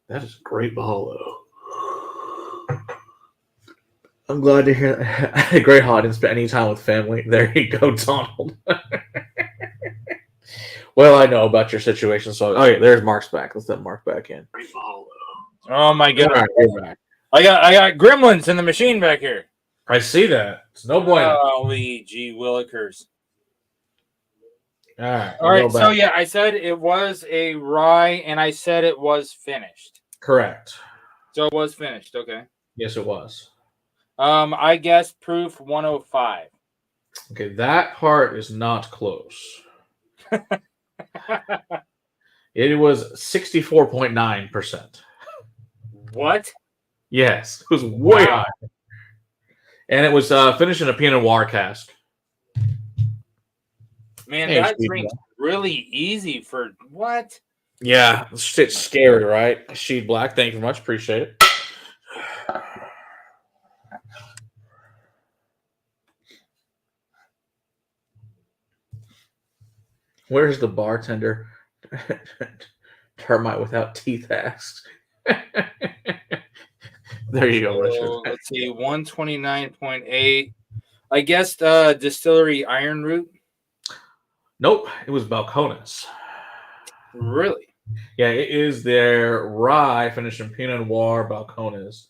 Speaker 1: That is a great Mahalo. I'm glad to hear that. A great holiday and spend any time with family. There you go, Donald. Well, I know about your situation, so there's Mark's back. Let's let Mark back in. Great Mahalo.
Speaker 2: Oh my god.
Speaker 1: Right, you're back.
Speaker 2: I got gremlins in the machine back here.
Speaker 1: I see that. It's no bueno.
Speaker 2: Holy gee willikers.
Speaker 1: All
Speaker 2: right. So yeah, I said it was a rye, and I said it was finished.
Speaker 1: Correct.
Speaker 2: So it was finished. Okay.
Speaker 1: Yes, it was.
Speaker 2: I guess proof 105.
Speaker 1: Okay, that part is not close. It was 64.9%.
Speaker 2: What?
Speaker 1: Yes, it was way high. And it was finished in a Pinot Noir cask.
Speaker 2: Man, that drink's really easy for what?
Speaker 1: Yeah, it's scary, right? Sheed Black, thank you very much. Appreciate it. Where's the bartender? Termite without teeth asks. There you go, Richard.
Speaker 2: So let's see, 129.8. I guess distillery Iron Root.
Speaker 1: Nope, it was Balcones.
Speaker 2: Really?
Speaker 1: Yeah, it is their rye finished in Pinot Noir Balcones.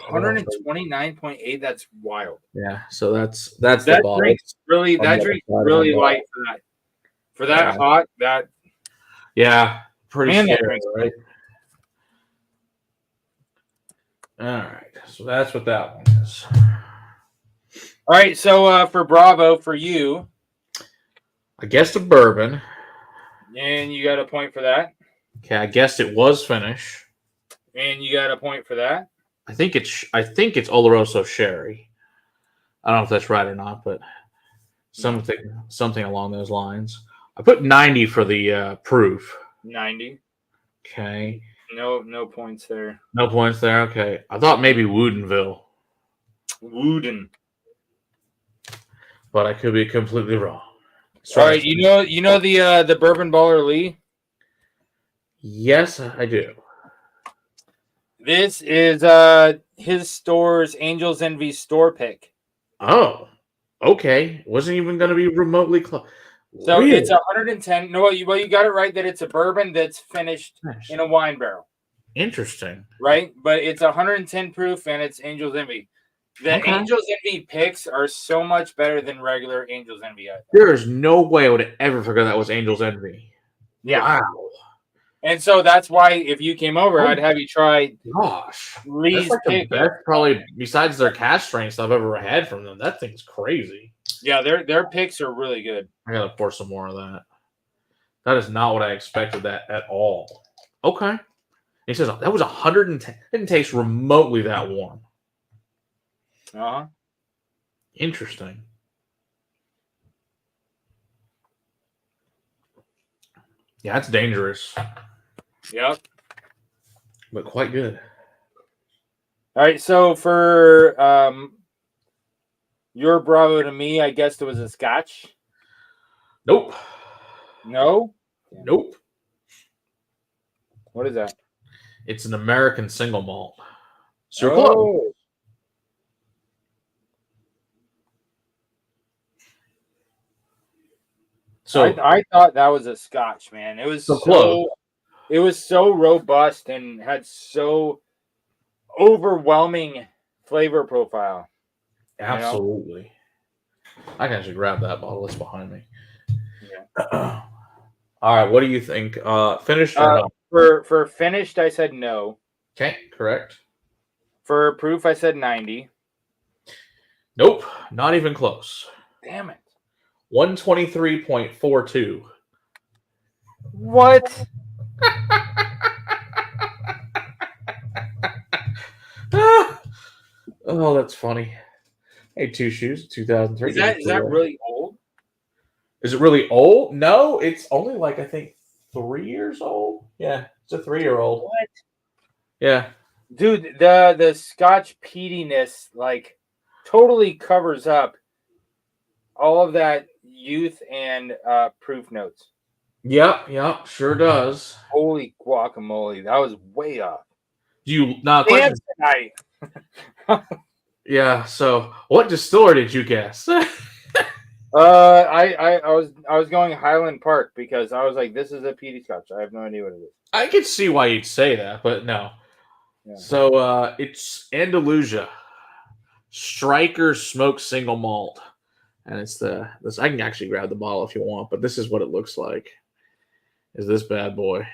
Speaker 2: 129.8. That's wild.
Speaker 1: Yeah, so that's the bottle.
Speaker 2: Drink's really light for that. For that hot, that
Speaker 1: pretty
Speaker 2: man,
Speaker 1: scary, right? All right, so that's what that one is.
Speaker 2: All right, so for Bravo, for you,
Speaker 1: I guessed a bourbon.
Speaker 2: And you got a point for that.
Speaker 1: Okay, I guessed it was Finnish.
Speaker 2: And you got a point for that.
Speaker 1: I think it's Oloroso Sherry. I don't know if that's right or not, but something along those lines. I put 90 for the proof.
Speaker 2: 90.
Speaker 1: Okay.
Speaker 2: No points there.
Speaker 1: No points there. Okay. I thought maybe Woodinville.
Speaker 2: Wooden.
Speaker 1: But I could be completely wrong.
Speaker 2: All right, you know the Bourbon Baller Lee?
Speaker 1: Yes, I do.
Speaker 2: This is his store's Angel's Envy store pick.
Speaker 1: Oh, okay. Wasn't even going to be remotely close.
Speaker 2: So really? It's 110. No, you got it right that it's a bourbon that's finished in a wine barrel.
Speaker 1: Interesting.
Speaker 2: Right? But it's 110 proof and it's Angel's Envy. The Angel's Envy picks are so much better than regular Angel's Envy.
Speaker 1: There is no way I would have ever figured that was Angel's Envy.
Speaker 2: Yeah.
Speaker 1: Wow.
Speaker 2: And so that's why if you came over, I'd have you try.
Speaker 1: Gosh,
Speaker 2: Lee's
Speaker 1: that's like
Speaker 2: pick.
Speaker 1: the best, probably besides their cash strengths I've ever had from them. That thing's crazy.
Speaker 2: Yeah, their picks are really good.
Speaker 1: I gotta pour some more of that. That is not what I expected that at all. Okay. He says that was 110. Didn't taste remotely that warm.
Speaker 2: Uh-huh.
Speaker 1: Interesting. Yeah, it's dangerous.
Speaker 2: Yep.
Speaker 1: But quite good.
Speaker 2: All right, so for your Bravo to me, I guess it was a Scotch.
Speaker 1: Nope.
Speaker 2: No?
Speaker 1: Nope.
Speaker 2: What is that?
Speaker 1: It's an American single malt. So you're close.
Speaker 2: So I thought that was a Scotch, man. It was it was so robust and had so overwhelming flavor profile.
Speaker 1: Absolutely. You know? I can actually grab that bottle. It's behind me. Yeah. All right. What do you think? Finished or no?
Speaker 2: For finished, I said no.
Speaker 1: Okay, correct.
Speaker 2: For proof, I said 90.
Speaker 1: Nope, not even close.
Speaker 2: Damn it.
Speaker 1: 123.42.
Speaker 2: What?
Speaker 1: Oh, that's funny. Hey, Two Shoes, 2003.
Speaker 2: Is that really old?
Speaker 1: Is it really old? No, it's only like, I think, 3 years old. Yeah, it's a 3-year-old.
Speaker 2: What?
Speaker 1: Yeah.
Speaker 2: Dude, the Scotch peatiness, like, totally covers up all of that youth and proof notes.
Speaker 1: Yep, sure does.
Speaker 2: Holy guacamole, that was way off.
Speaker 1: Do you not? Yeah. So, what distiller did you guess?
Speaker 2: I was going Highland Park because I was like, this is a peaty Scotch. I have no idea what it is.
Speaker 1: I could see why you'd say that, but no. Yeah. So it's Andalusia Striker Smoked Single Malt, and it's this. I can actually grab the bottle if you want, but this is what it looks like. Is this bad boy?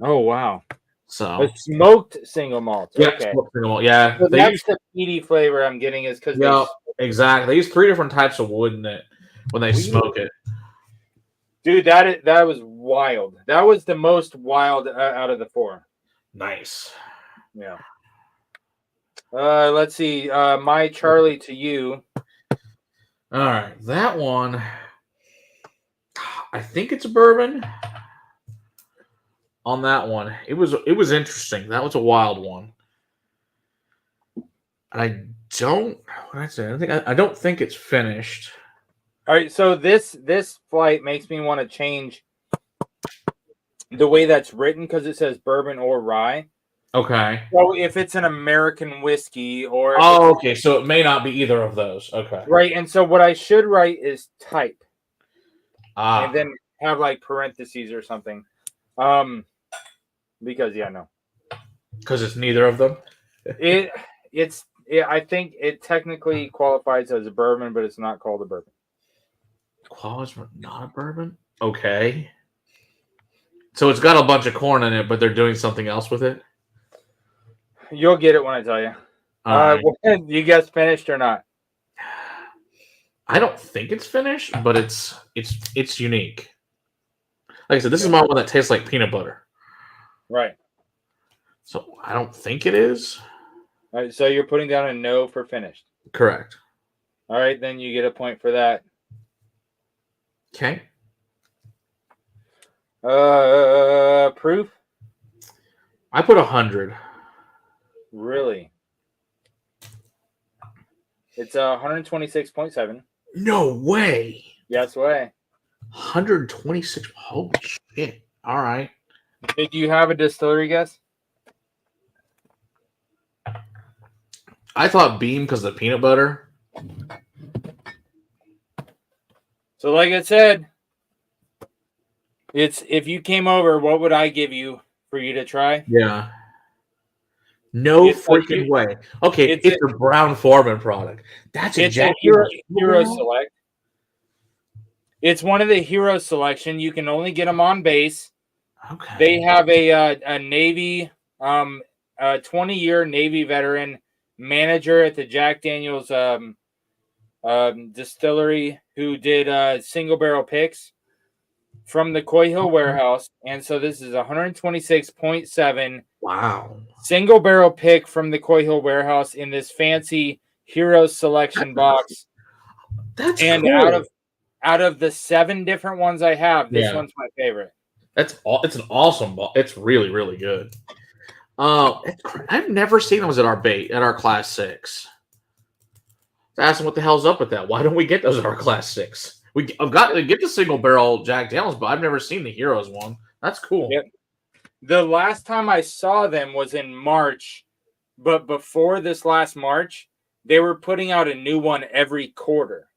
Speaker 2: Oh wow!
Speaker 1: So
Speaker 2: a smoked single malt.
Speaker 1: Yeah,
Speaker 2: okay.
Speaker 1: Smoked single malt. Yeah,
Speaker 2: so that's the peaty flavor I'm getting is because
Speaker 1: exactly. They use 3 different types of wood in it when they smoke it.
Speaker 2: Dude, that was wild. That was the most wild out of the 4.
Speaker 1: Nice.
Speaker 2: Yeah. Let's see. My Charlie to you.
Speaker 1: All right, that one. I think it's a bourbon. On that one, it was interesting. That was a wild one. I don't think it's finished.
Speaker 2: All right, so this flight makes me want to change the way that's written because it says bourbon or rye.
Speaker 1: Okay.
Speaker 2: So if it's an American whiskey or if
Speaker 1: Oh,
Speaker 2: it's,
Speaker 1: okay. So it may not be either of those. Okay.
Speaker 2: right, and so what I should write is type
Speaker 1: Ah,
Speaker 2: and then have like parentheses or something. Because no.
Speaker 1: because it's neither of them.
Speaker 2: I think it technically qualifies as a bourbon, but it's not called a bourbon.
Speaker 1: Qualities not a bourbon. Okay. So it's got a bunch of corn in it, but they're doing something else with it.
Speaker 2: You'll get it when I tell you.
Speaker 1: All right.
Speaker 2: You guys finished or not?
Speaker 1: I don't think it's finished, but it's unique. Like I said, this is my one that tastes like peanut butter.
Speaker 2: Right.
Speaker 1: So I don't think it is.
Speaker 2: All right. So you're putting down a no for finished.
Speaker 1: Correct.
Speaker 2: All right. Then you get a point for that.
Speaker 1: Okay.
Speaker 2: Proof?
Speaker 1: I put 100.
Speaker 2: Really? It's 126.7.
Speaker 1: No way.
Speaker 2: Yes way.
Speaker 1: 126. Holy shit. All right.
Speaker 2: Did you have a distillery guess?
Speaker 1: I thought Beam because of the peanut butter.
Speaker 2: So like I said, it's if you came over, what would I give you for you to try?
Speaker 1: Yeah. No
Speaker 2: It's like
Speaker 1: freaking way. Okay, it's a Brown Foreman product. That's a
Speaker 2: It's
Speaker 1: Jack
Speaker 2: a hero
Speaker 1: Daniel's.
Speaker 2: select. It's one of the hero selection. You can only get them on base.
Speaker 1: Okay.
Speaker 2: They have a Navy, 20-year Navy veteran manager at the Jack Daniel's distillery who did single barrel picks from the Coy Hill warehouse. And so this is 126.7.
Speaker 1: Wow.
Speaker 2: Single barrel pick from the Coy Hill warehouse in this fancy hero selection box.
Speaker 1: That's
Speaker 2: and
Speaker 1: cool.
Speaker 2: out of the 7 different ones I have, this one's my favorite.
Speaker 1: It's an awesome ball. It's really, really good. I've never seen those at our class 6. Ask them what the hell's up with that. Why don't we get those at our class 6? I've got to get the single barrel Jack Daniels, but I've never seen the Heroes one. That's cool.
Speaker 2: Yep. The last time I saw them was in March, but before this last March, they were putting out a new one every quarter.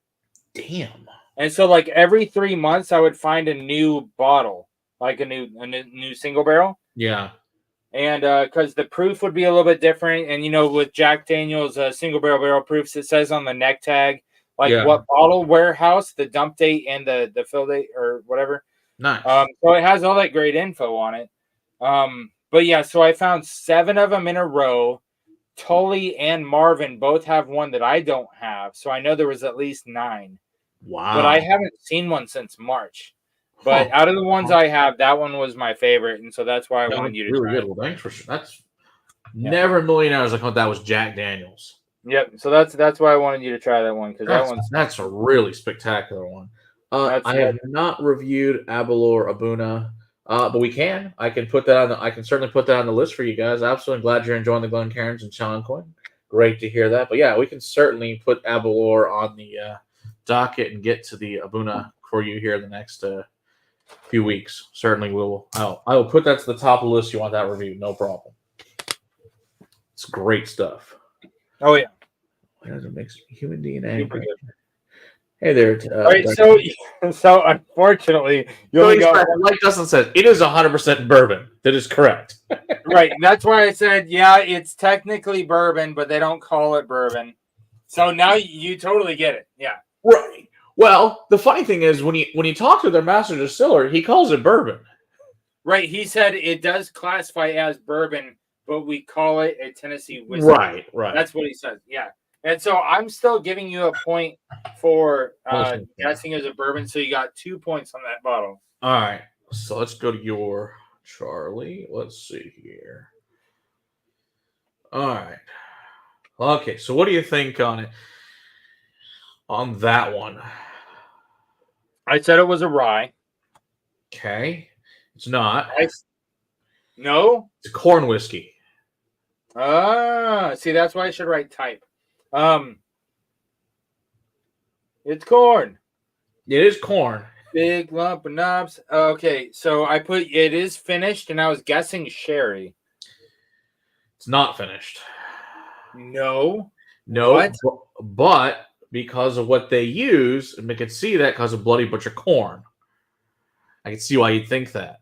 Speaker 1: Damn.
Speaker 2: And so, like every 3 months, I would find a new bottle, like a new single barrel.
Speaker 1: Yeah.
Speaker 2: And because the proof would be a little bit different, and with Jack Daniel's single barrel proofs, it says on the neck tag what bottle warehouse, the dump date, and the fill date or whatever.
Speaker 1: Nice.
Speaker 2: So it has all that great info on it. But yeah, so I found 7 of them in a row. Tully and Marvin both have one that I don't have, so I know there was at least 9.
Speaker 1: Wow.
Speaker 2: But I haven't seen one since March. But out of the ones I have, that one was my favorite, and so that's why I wanted you to
Speaker 1: really
Speaker 2: try
Speaker 1: good. Well, thanks for that's never a million hours. I thought that was Jack Daniels.
Speaker 2: Yep. So that's why I wanted you to try that one because
Speaker 1: that's a really spectacular one. I have not reviewed Abalor Abuna, but we can. I can put that on. I can certainly put that on the list for you guys. Absolutely glad you're enjoying the Glencairns and Challencoin. Great to hear that. But yeah, we can certainly put Abalor on the docket and get to the Abuna for you here in the next few weeks. Certainly will. I will put that to the top of the list. You want that review? No problem. It's great stuff.
Speaker 2: Oh yeah.
Speaker 1: Why does it mix human DNA? Hey there.
Speaker 2: All right, so unfortunately,
Speaker 1: like Justin said, it is 100% bourbon. That is correct.
Speaker 2: Right. That's why I said, yeah, it's technically bourbon, but they don't call it bourbon. So now you totally get it. Yeah.
Speaker 1: Right. Well, the funny thing is when you talk to their master distiller, he calls it bourbon.
Speaker 2: Right. He said it does classify as bourbon, but we call it a Tennessee whiskey.
Speaker 1: Right.
Speaker 2: That's what he said. Yeah. And so I'm still giving you a point for guessing as a bourbon. So you got 2 points on that bottle.
Speaker 1: All right. So let's go to your Charlie. Let's see here. All right. Okay. So what do you think on it? On that one?
Speaker 2: I said it was a rye.
Speaker 1: Okay. It's not.
Speaker 2: No?
Speaker 1: It's a corn whiskey.
Speaker 2: See, that's why I should write type. It's corn.
Speaker 1: It is corn.
Speaker 2: Big lump of knobs. Okay, so I put it is finished, and I was guessing sherry.
Speaker 1: It's not finished.
Speaker 2: No.
Speaker 1: No,
Speaker 2: What?
Speaker 1: but because of what they use, and I can see that because of Bloody Butcher corn. I can see why you'd think that.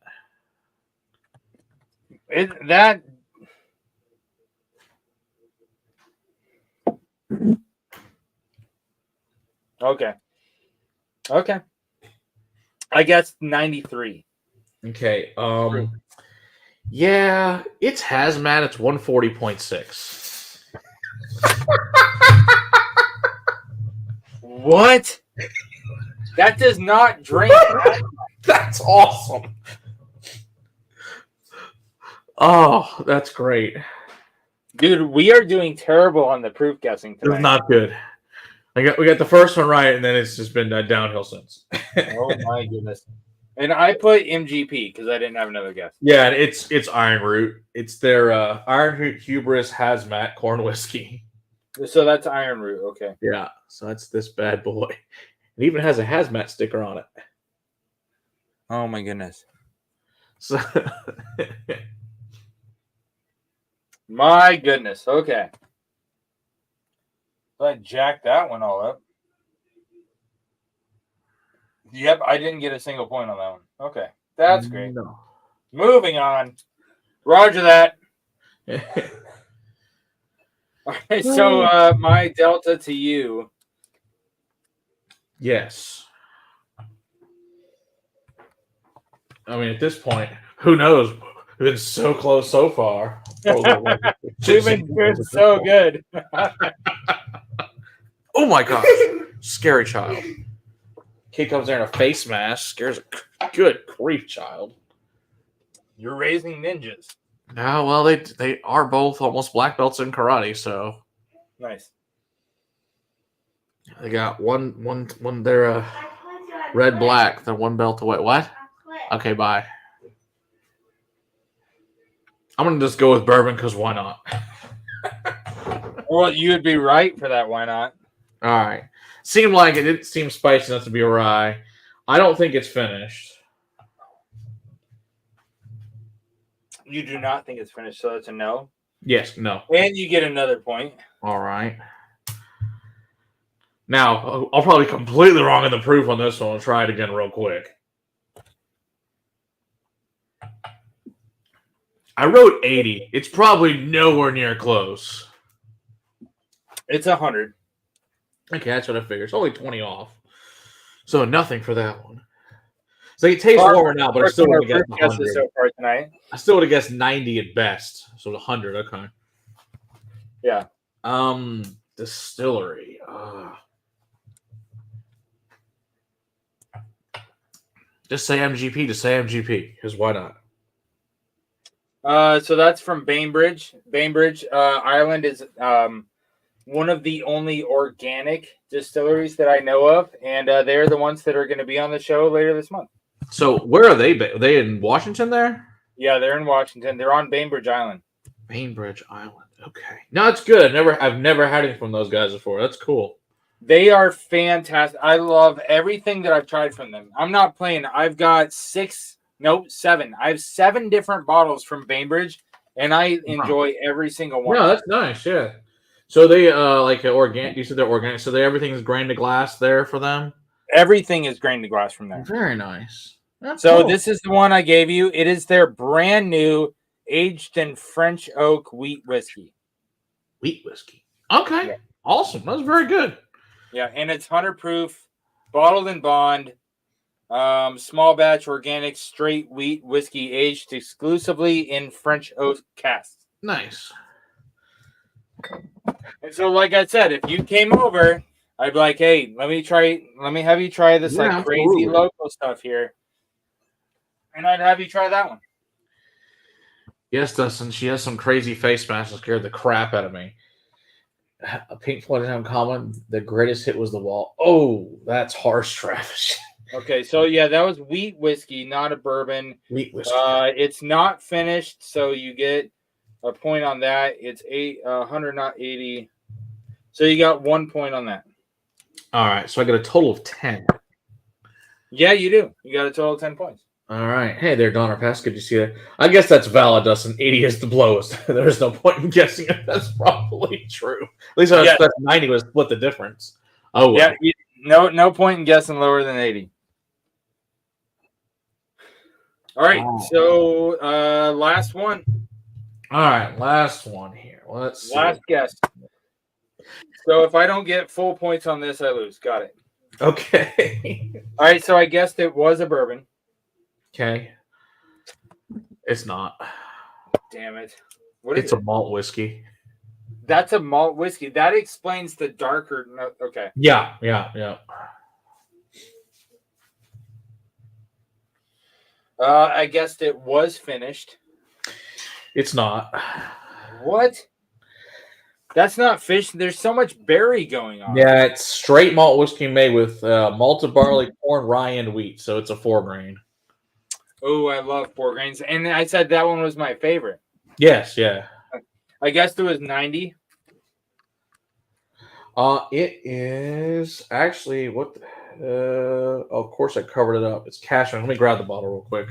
Speaker 2: That. Okay. Okay. I guess 93.
Speaker 1: Okay. Yeah, it's hazmat. It's 140.6.
Speaker 2: What? That does not drink.
Speaker 1: That's awesome. Oh, that's great.
Speaker 2: Dude, we are doing terrible on the proof guessing tonight.
Speaker 1: It's not good. We got the first one right, and then it's just been downhill since.
Speaker 2: Oh my goodness! And I put MGP because I didn't have another guess.
Speaker 1: Yeah, it's Iron Root. It's their Iron Root Hubris Hazmat corn whiskey.
Speaker 2: So that's Iron Root. Okay.
Speaker 1: Yeah, so that's this bad boy. It even has a hazmat sticker on it.
Speaker 2: Oh my goodness.
Speaker 1: So
Speaker 2: my goodness. Okay. So I jacked that one all up. Yep, I didn't get a single point on that one. Okay, that's great.
Speaker 1: No.
Speaker 2: Moving on. Roger that. All right, so my delta to you.
Speaker 1: Yes. I mean, at this point, who knows? We've been so close so far.
Speaker 2: We've been doing so good.
Speaker 1: Oh my gosh. Scary child. Kid comes there in a face mask, scares a good grief child.
Speaker 2: You're raising ninjas.
Speaker 1: No, well, they are both almost black belts in karate, so
Speaker 2: nice.
Speaker 1: They got one they're red black, they're one belt away. What? Okay, bye. I'm gonna just go with bourbon because why not?
Speaker 2: Well, you would be right for that. Why not?
Speaker 1: All right. Seemed like it didn't seem spicy enough to be a rye. I don't think it's finished.
Speaker 2: You do not think it's finished, so that's a no?
Speaker 1: Yes, no.
Speaker 2: And you get another point.
Speaker 1: All right. Now, I'll probably be completely wrong in the proof on this one. I'll try it again real quick. I wrote 80. It's probably nowhere near close.
Speaker 2: It's 100.
Speaker 1: Okay, that's what I figured. It's only 20 off. So nothing for that one. So it tastes warmer now, but I still would have guessed 100.
Speaker 2: So far tonight.
Speaker 1: I still would have guessed 90 at best. So 100, okay.
Speaker 2: Yeah.
Speaker 1: Distillery. Just say MGP. Just say MGP. Because why not?
Speaker 2: So that's from Bainbridge. Bainbridge, Ireland is one of the only organic distilleries that I know of, and they're the ones that are going to be on the show later this month.
Speaker 1: So where are they? Are they in Washington there?
Speaker 2: Yeah, they're in Washington. They're on Bainbridge Island.
Speaker 1: Bainbridge Island. Okay. No, it's good. I've never had anything from those guys before. That's cool.
Speaker 2: They are fantastic. I love everything that I've tried from them. I'm not playing. I've got 7. I have 7 different bottles from Bainbridge, and I enjoy every single one.
Speaker 1: Yeah, that's nice. Yeah. So they like organic. You said they're organic. So everything is grain to glass there for them.
Speaker 2: Everything is grain to glass from there.
Speaker 1: Very nice. That's
Speaker 2: so
Speaker 1: cool.
Speaker 2: This is the one I gave you. It is their brand new aged in French oak wheat whiskey.
Speaker 1: Wheat whiskey. Okay. Yeah. Awesome. That's very good.
Speaker 2: Yeah, and it's 100 proof, bottled in bond, small batch organic straight wheat whiskey aged exclusively in French oak casks.
Speaker 1: Nice.
Speaker 2: And so, like I said, if you came over, I'd be like, hey, let me have you try this crazy absolutely. Local stuff here. And I'd have you try that one.
Speaker 1: Yes, Dustin, she has some crazy face mask that scared the crap out of me. A Pink Floyd in common, the greatest hit was The Wall. Oh, that's harsh, Travis.
Speaker 2: Okay, so yeah, that was wheat whiskey, not a bourbon.
Speaker 1: Wheat whiskey.
Speaker 2: It's not finished, so you get a point on that. It's 100, not 80. So you got 1 point on that.
Speaker 1: All right, so I got a total of 10.
Speaker 2: Yeah, you do. You got a total of 10 points.
Speaker 1: All right. Hey there, Donner Pass. Good to see that. I guess that's valid, Dustin. 80 is the lowest. There's no point in guessing if that's probably true. At least I
Speaker 2: Yeah.
Speaker 1: expect 90 was split the difference. Oh, well.
Speaker 2: Yeah, no point in guessing lower than 80. All right, so last one.
Speaker 1: All right, last one here. Let's see.
Speaker 2: Last guess. So if I don't get full points on this, I lose. Got it.
Speaker 1: Okay.
Speaker 2: All right, so I guessed it was a bourbon.
Speaker 1: Okay. It's not.
Speaker 2: Damn it. What is
Speaker 1: It's
Speaker 2: it?
Speaker 1: a malt whiskey.
Speaker 2: That's a malt whiskey. That explains the darker. No, okay.
Speaker 1: Yeah.
Speaker 2: I guessed it was finished.
Speaker 1: It's not.
Speaker 2: What? That's not fish. There's so much berry going on.
Speaker 1: Yeah, it's straight malt whiskey made with malted barley, corn, rye, and wheat. So it's a 4-grain.
Speaker 2: Oh, I love 4 grains. And I said that one was my favorite.
Speaker 1: Yes, yeah.
Speaker 2: I guessed it was 90.
Speaker 1: It is actually what? Of course, I covered it up. It's cash strength. Let me grab the bottle real quick.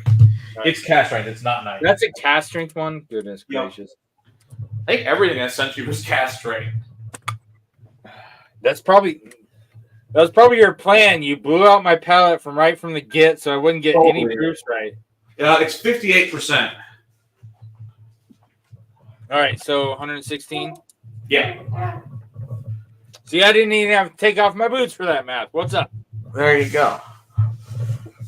Speaker 2: Right.
Speaker 1: It's cash strength. It's not 90.
Speaker 2: That's a cast strength one. Goodness gracious.
Speaker 1: I think everything I sent you was cask strength.
Speaker 2: That was probably your plan. You blew out my palate from the get, so I wouldn't get any proofs right.
Speaker 1: Yeah, it's 58%.
Speaker 2: All right, so 116.
Speaker 1: Yeah.
Speaker 2: See, I didn't even have to take off my boots for that math. What's up?
Speaker 1: There you go.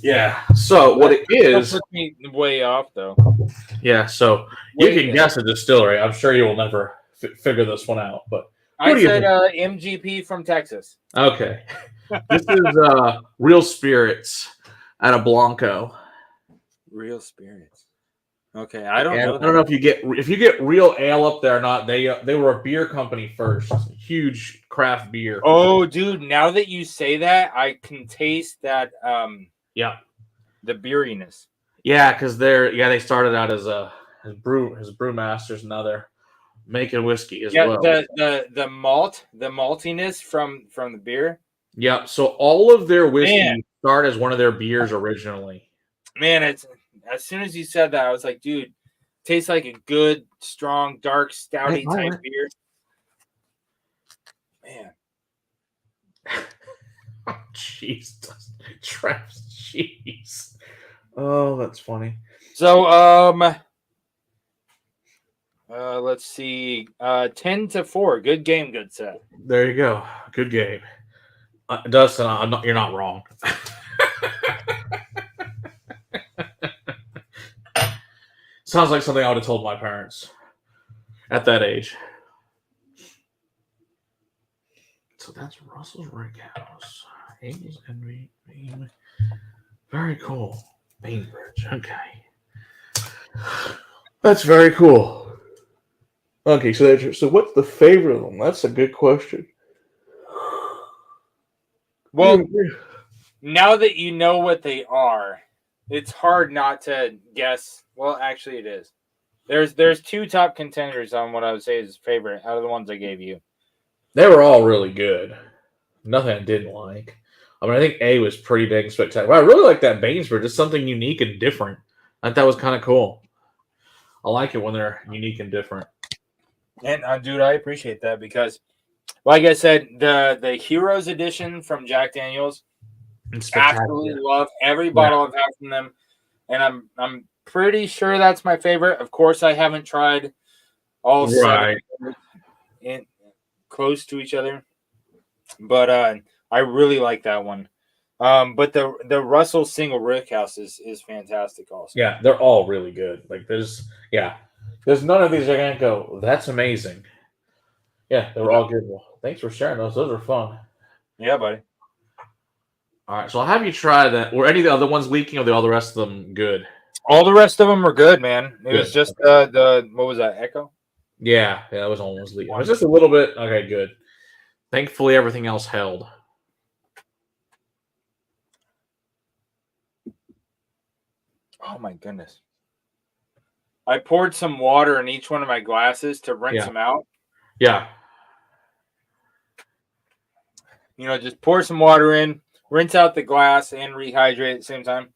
Speaker 1: Yeah. So what it is?
Speaker 2: That puts me way off, though.
Speaker 1: Yeah. So you can guess a distillery. I'm sure you will never figure this one out. But
Speaker 2: I said MGP from Texas.
Speaker 1: Okay. This is Real Spirits out of Blanco.
Speaker 2: Real Spirits. Okay, I don't know.
Speaker 1: I don't know if you get Real Ale up there or not. They were a beer company first. Huge craft beer.
Speaker 2: Oh, dude! Now that you say that, I can taste that.
Speaker 1: Yeah.
Speaker 2: The beeriness.
Speaker 1: Yeah, because they started out as brewmasters, and now they're making whiskey as well.
Speaker 2: The maltiness from the beer.
Speaker 1: Yeah, so all of their whiskey start as one of their beers originally.
Speaker 2: Man, it's as soon as you said that, I was like, dude, tastes like a good, strong, dark, stouty type beer. Man.
Speaker 1: Jeez, Travis, jeez. Oh, that's funny.
Speaker 2: So, let's see. 10-4. Good game, good set.
Speaker 1: There you go. Good game. Dustin, you're not wrong. Sounds like something I would have told my parents at that age. So that's Russell's Rickhouse. Amy's Envy. Very cool. Bainbridge. Okay. That's very cool. Okay, so what's the favorite of them? That's a good question.
Speaker 2: Well, now that you know what they are, it's hard not to guess. Well, actually, it is. There's 2 top contenders on what I would say is favorite out of the ones I gave you.
Speaker 1: They were all really good. Nothing I didn't like. I mean, I think A was pretty dang spectacular. I really like that Bainbridge. It's something unique and different. I thought that was kind of cool. I like it when they're unique and different.
Speaker 2: And dude, I appreciate that because, like I said, the Heroes Edition from Jack Daniel's, absolutely love every bottle I've had from them, and I'm pretty sure that's my favorite. Of course, I haven't tried all 7 in close to each other, but I really like that one. But the Russell Single Rickhouse is fantastic also.
Speaker 1: Yeah, they're all really good. Like there's none of these are gonna go, that's amazing. Yeah, they were all good. Well, thanks for sharing those. Those are fun.
Speaker 2: Yeah, buddy.
Speaker 1: All right, so I'll have you try that. Were any of the other ones leaking, or were all the rest of them good?
Speaker 2: All the rest of them were good, man. It was just the what was that, Echo?
Speaker 1: Yeah, that was almost leaking. It was just a little bit. Okay, good. Thankfully, everything else held.
Speaker 2: Oh my goodness! I poured some water in each one of my glasses to rinse them out.
Speaker 1: Yeah.
Speaker 2: You know, just pour some water in, rinse out the glass and rehydrate at the same time.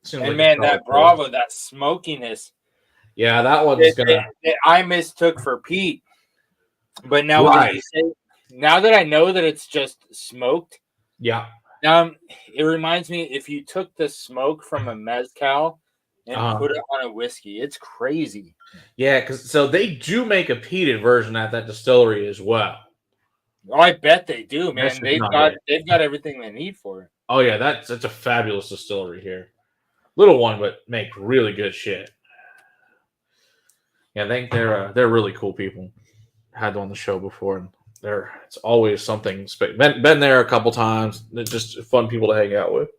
Speaker 1: Seems
Speaker 2: And
Speaker 1: like
Speaker 2: man,
Speaker 1: a
Speaker 2: that
Speaker 1: solid
Speaker 2: Bravo, that smokiness
Speaker 1: Yeah, that one's gonna
Speaker 2: that I mistook for peat. But now that
Speaker 1: right.
Speaker 2: you say, now that I know that it's just smoked,
Speaker 1: Yeah.
Speaker 2: it reminds me if you took the smoke from a mezcal and put it on a whiskey, it's crazy.
Speaker 1: Yeah, because so they do make a peated version at that distillery as well.
Speaker 2: Oh, I bet they do,
Speaker 1: That's
Speaker 2: man.
Speaker 1: just not it.
Speaker 2: They've got everything they need for it.
Speaker 1: Oh yeah, that's a fabulous distillery here. Little one, but make really good shit. Yeah, I think they're really cool people. Had them on the show before, and it's always something. Been there a couple times. They're just fun people to hang out with.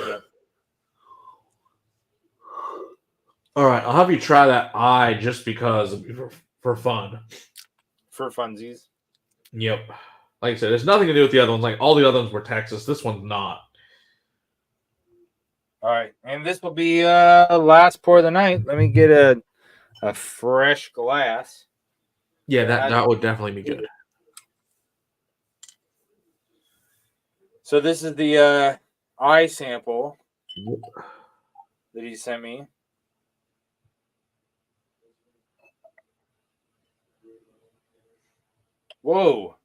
Speaker 2: Yeah.
Speaker 1: All right, I'll have you try that eye just because for fun.
Speaker 2: For funsies.
Speaker 1: Yep. Like I said, there's nothing to do with the other ones. Like all the other ones were Texas. This one's not.
Speaker 2: All right, and this will be last pour of the night. Let me get a fresh glass.
Speaker 1: Yeah, that would definitely be good.
Speaker 2: So this is the eye sample that he sent me. Whoa.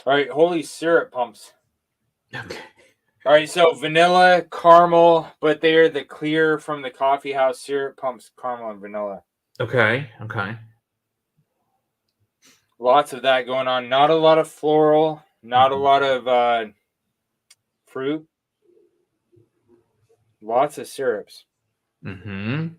Speaker 2: All right, holy syrup pumps.
Speaker 1: Okay.
Speaker 2: All right, so vanilla, caramel, but they're the clear from the coffee house syrup pumps, caramel and vanilla.
Speaker 1: Okay. Okay.
Speaker 2: Lots of that going on. Not a lot of floral, not a lot of fruit. Lots of syrups.
Speaker 1: Mm-hmm.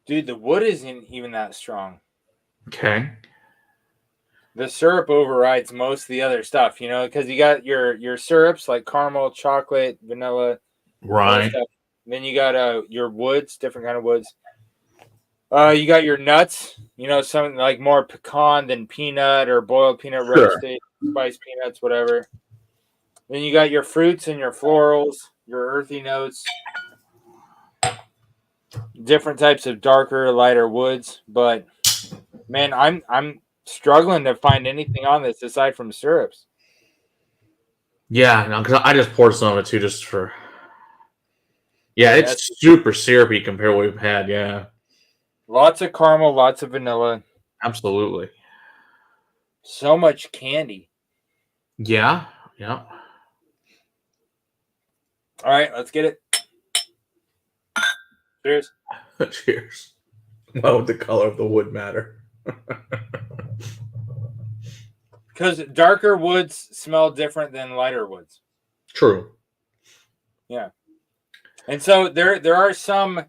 Speaker 2: Dude, the wood isn't even that strong.
Speaker 1: Okay.
Speaker 2: The syrup overrides most of the other stuff, you know, because you got your syrups like caramel, chocolate, vanilla,
Speaker 1: Right.
Speaker 2: stuff. Then you got your woods, different kind of woods. You got your nuts, you know, something like more pecan than peanut or boiled peanut
Speaker 1: Sure.
Speaker 2: roasted, spiced peanuts, whatever. Then you got your fruits and your florals, your earthy notes, different types of darker, lighter woods. But man, I'm struggling to find anything on this aside from syrups.
Speaker 1: Yeah, no, because I just poured some of it too, just for. Yeah,
Speaker 2: Yeah,
Speaker 1: it's super syrupy compared to what we've had. Yeah,
Speaker 2: lots of caramel, lots of vanilla,
Speaker 1: absolutely.
Speaker 2: so much candy.
Speaker 1: Yeah, yeah.
Speaker 2: All right, let's get it. Cheers.
Speaker 1: Cheers. Why would the color of the wood matter?
Speaker 2: Because darker woods smell different than lighter woods.
Speaker 1: True.
Speaker 2: Yeah. And so there are some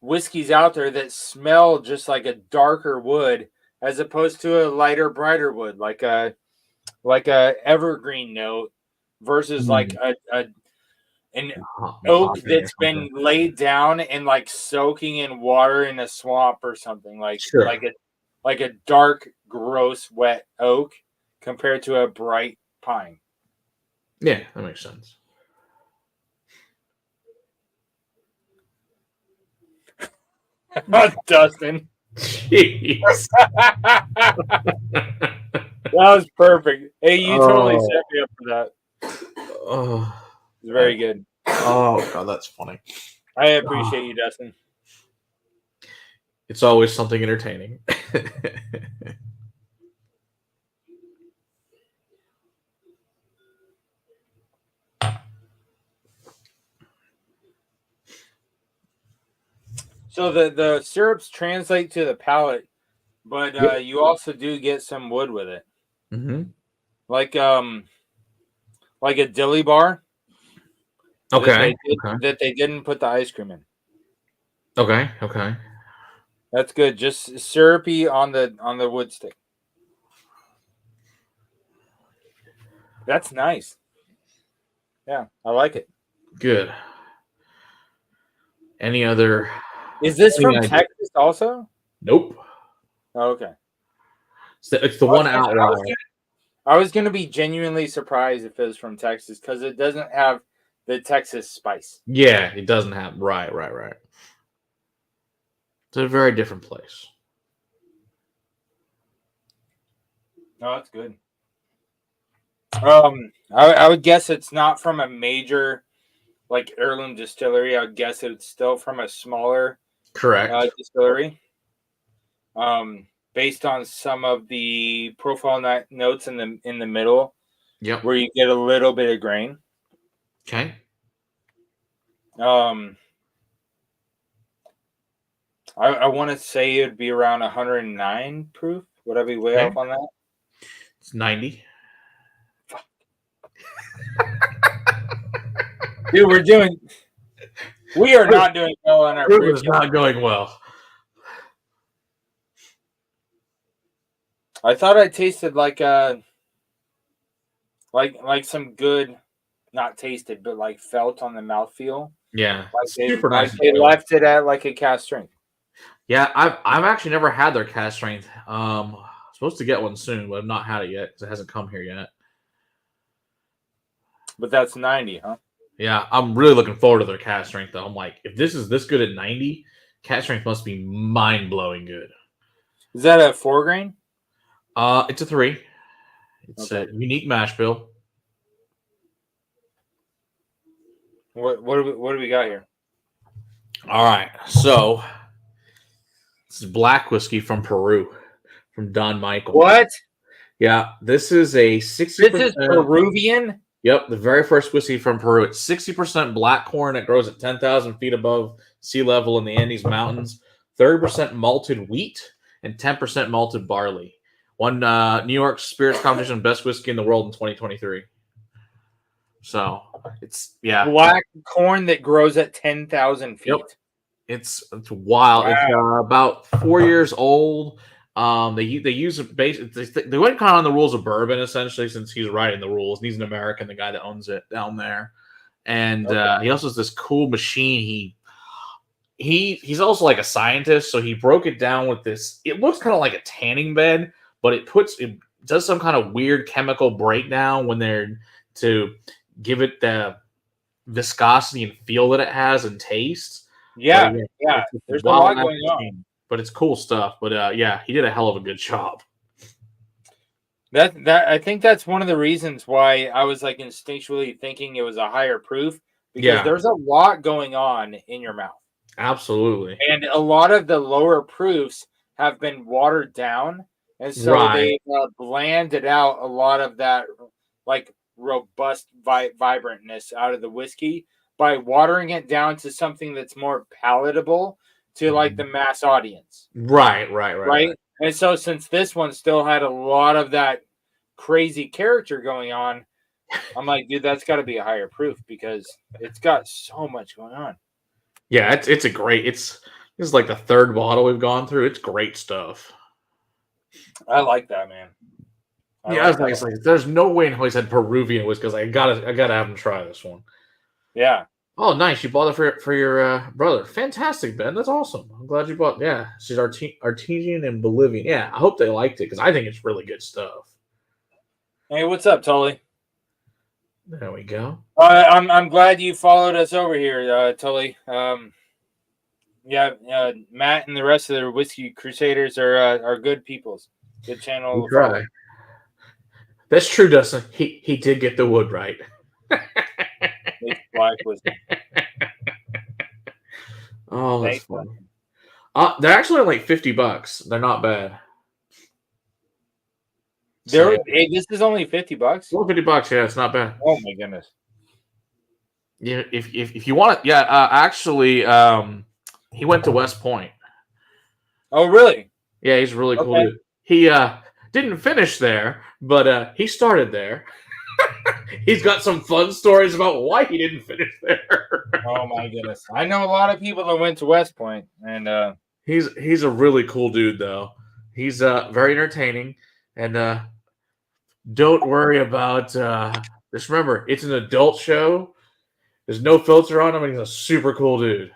Speaker 2: whiskeys out there that smell just like a darker wood as opposed to a lighter, brighter wood, like a evergreen note versus like an oak that's been laid down and like soaking in water in a swamp or something, like
Speaker 1: Sure.
Speaker 2: like a dark, gross, wet oak compared to a bright pine.
Speaker 1: Yeah, that makes sense.
Speaker 2: Dustin.
Speaker 1: Jeez.
Speaker 2: That was perfect. Hey, you totally set me up for that.
Speaker 1: Oh,
Speaker 2: It's very good.
Speaker 1: Oh god, that's funny.
Speaker 2: I appreciate you, Dustin.
Speaker 1: It's always something entertaining.
Speaker 2: So the syrups translate to the palate, but you also do get some wood with it.
Speaker 1: Mm-hmm.
Speaker 2: Like a dilly bar.
Speaker 1: Okay.
Speaker 2: That they didn't put the ice cream in.
Speaker 1: Okay. Okay.
Speaker 2: That's good. Just syrupy on the wood stick. That's nice. Yeah, I like it.
Speaker 1: Good. Any other?
Speaker 2: Is this from Texas also?
Speaker 1: Nope.
Speaker 2: Oh, okay.
Speaker 1: It's the one outlier.
Speaker 2: I was gonna be genuinely surprised if it was from Texas because it doesn't have the Texas spice.
Speaker 1: Yeah, it doesn't have right. It's a very different place.
Speaker 2: No, that's good. I would guess it's not from a major like heirloom distillery. I would guess it's still from a smaller
Speaker 1: Correct.
Speaker 2: distillery. Based on some of the profile notes in the middle,
Speaker 1: Yep.
Speaker 2: where you get a little bit of grain.
Speaker 1: Okay.
Speaker 2: I want to say it'd be around 109 proof. Would I be way off on that?
Speaker 1: It's 90.
Speaker 2: Dude, we are not doing well on our
Speaker 1: proof. Is not going well.
Speaker 2: I thought I tasted like some good, not tasted, but like felt on the mouthfeel.
Speaker 1: Yeah,
Speaker 2: like
Speaker 1: super nice.
Speaker 2: They left it at like a cast strength.
Speaker 1: Yeah, I've actually never had their cast strength. Supposed to get one soon, but I've not had it yet because it hasn't come here yet.
Speaker 2: But that's 90, huh?
Speaker 1: Yeah, I'm really looking forward to their cast strength though. I'm like, if this is this good at 90, cast strength must be mind blowing good.
Speaker 2: Is that a 4 grain?
Speaker 1: It's a 3. It's a unique mash bill.
Speaker 2: What do we got here?
Speaker 1: All right, so this is black whiskey from Peru, from Don Michael.
Speaker 2: What?
Speaker 1: Yeah, this is a 60%.
Speaker 2: This is Peruvian?
Speaker 1: Yep, the very first whiskey from Peru. It's 60% black corn that grows at 10,000 feet above sea level in the Andes Mountains, 30% malted wheat, and 10% malted barley. Won New York Spirits Competition Best Whiskey in the World in 2023. So, it's, yeah.
Speaker 2: Black corn that grows at 10,000 feet.
Speaker 1: Yep. It's wild. Wow. It's about 4 years old. They use it basically. They went kind of on the rules of bourbon essentially, since he's writing the rules. And he's an American, the guy that owns it down there, and he also has this cool machine. He's also like a scientist, so he broke it down with this. It looks kind of like a tanning bed, but it does some kind of weird chemical breakdown when they're to give it the viscosity and feel that it has and taste.
Speaker 2: Yeah. There's a lot going on.
Speaker 1: But it's cool stuff. But yeah, he did a hell of a good job.
Speaker 2: That I think that's one of the reasons why I was like instinctually thinking it was a higher proof, because there's a lot going on in your mouth.
Speaker 1: Absolutely.
Speaker 2: And a lot of the lower proofs have been watered down, and so they blanded out a lot of that like robust vibrantness out of the whiskey by watering it down to something that's more palatable to like the mass audience. Right. And so since this one still had a lot of that crazy character going on, I'm like, dude, that's got to be a higher proof because it's got so much going on.
Speaker 1: Yeah, it's a great. This is like the third bottle we've gone through. It's great stuff.
Speaker 2: I like that, man.
Speaker 1: I was like, there's no way in hell he said Peruvian whiskey, because I gotta have him try this one.
Speaker 2: Yeah.
Speaker 1: Oh, nice! You bought it for your brother. Fantastic, Ben. That's awesome. I'm glad you bought. Yeah, she's Artesian and Bolivian. Yeah, I hope they liked it because I think it's really good stuff.
Speaker 2: Hey, what's up, Tully?
Speaker 1: There we go.
Speaker 2: I'm glad you followed us over here, Tully. Yeah, Matt and the rest of the Whiskey Crusaders are good peoples. Good channel.
Speaker 1: We try. That's true, Dustin. He did get the wood right.
Speaker 2: Black whiskey.
Speaker 1: Oh, that's funny. They're actually like $50. They're not bad.
Speaker 2: Hey, this is only $50.
Speaker 1: Well, $50, yeah, it's not bad.
Speaker 2: Oh my goodness.
Speaker 1: Yeah, if you want it, yeah. Actually, he went to West Point.
Speaker 2: Oh, really?
Speaker 1: Yeah, he's really cool. Dude. He didn't finish there, but he started there. He's got some fun stories about why he didn't finish there.
Speaker 2: Oh my goodness! I know a lot of people that went to West Point, and
Speaker 1: he's a really cool dude, though. He's very entertaining, and don't worry about. Just remember, it's an adult show. There's no filter on him, and he's a super cool dude.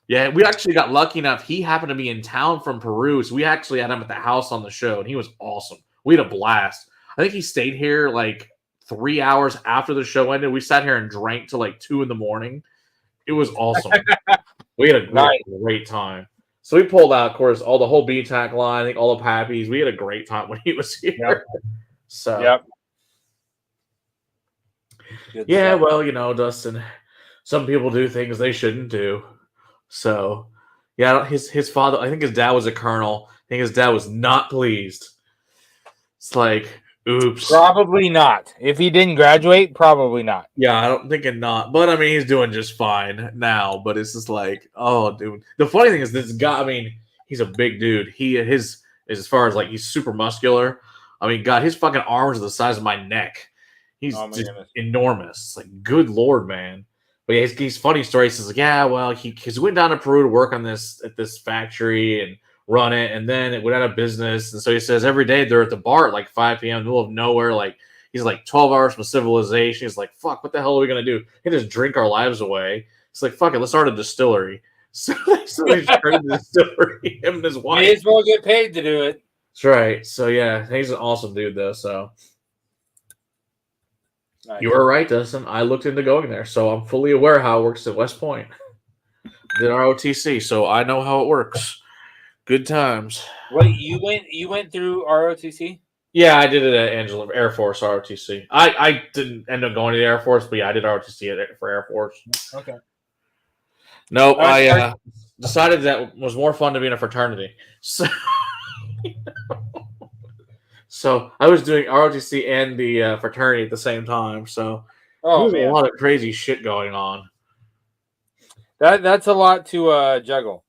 Speaker 1: Yeah, we actually got lucky enough. He happened to be in town from Peru, so we actually had him at the house on the show, and he was awesome. We had a blast. I think he stayed here like 3 hours after the show ended. We sat here and drank till like 2 in the morning. It was awesome. We had a great time. So we pulled out, of course, all the whole BTAC line, I think all the Pappies. We had a great time when he was here.
Speaker 2: Yep.
Speaker 1: So
Speaker 2: Good
Speaker 1: yeah,
Speaker 2: stuff.
Speaker 1: well, you know, Dustin, some people do things they shouldn't do. So yeah, his father, I think his dad was a colonel. I think his dad was not pleased. It's like, oops.
Speaker 2: Probably not. If he didn't graduate, probably not.
Speaker 1: Yeah, I don't think not. But I mean, he's doing just fine now. But it's just like, oh, dude. The funny thing is, this guy. I mean, he's a big dude. His as far as like he's super muscular. I mean, God, his fucking arms are the size of my neck. He's just enormous. It's like, good lord, man. But yeah, he's funny story. He says, like, yeah, well, he went down to Peru to work on this at this factory and run it, and then it went out of business. And so he says every day they're at the bar at like 5 p.m. in the middle of nowhere, like. He's like 12 hours from civilization. He's like, fuck, what the hell are we going to do? He just drink our lives away. It's like, fuck it, let's start a distillery. So they started the distillery, him and his wife.
Speaker 2: May as well get paid to do it.
Speaker 1: That's right. So yeah, he's an awesome dude though. So nice. You were right, Dustin. I looked into going there. So I'm fully aware how it works at West Point. Did ROTC, so I know how it works. Good times.
Speaker 2: Wait, you went through ROTC?
Speaker 1: Yeah, I did it at Angela Air Force ROTC. I didn't end up going to the Air Force, but yeah, I did ROTC for Air Force.
Speaker 2: Okay.
Speaker 1: Nope, I decided that was more fun to be in a fraternity. So I was doing ROTC and the fraternity at the same time. So there's a lot of crazy shit going on.
Speaker 2: That's a lot to juggle.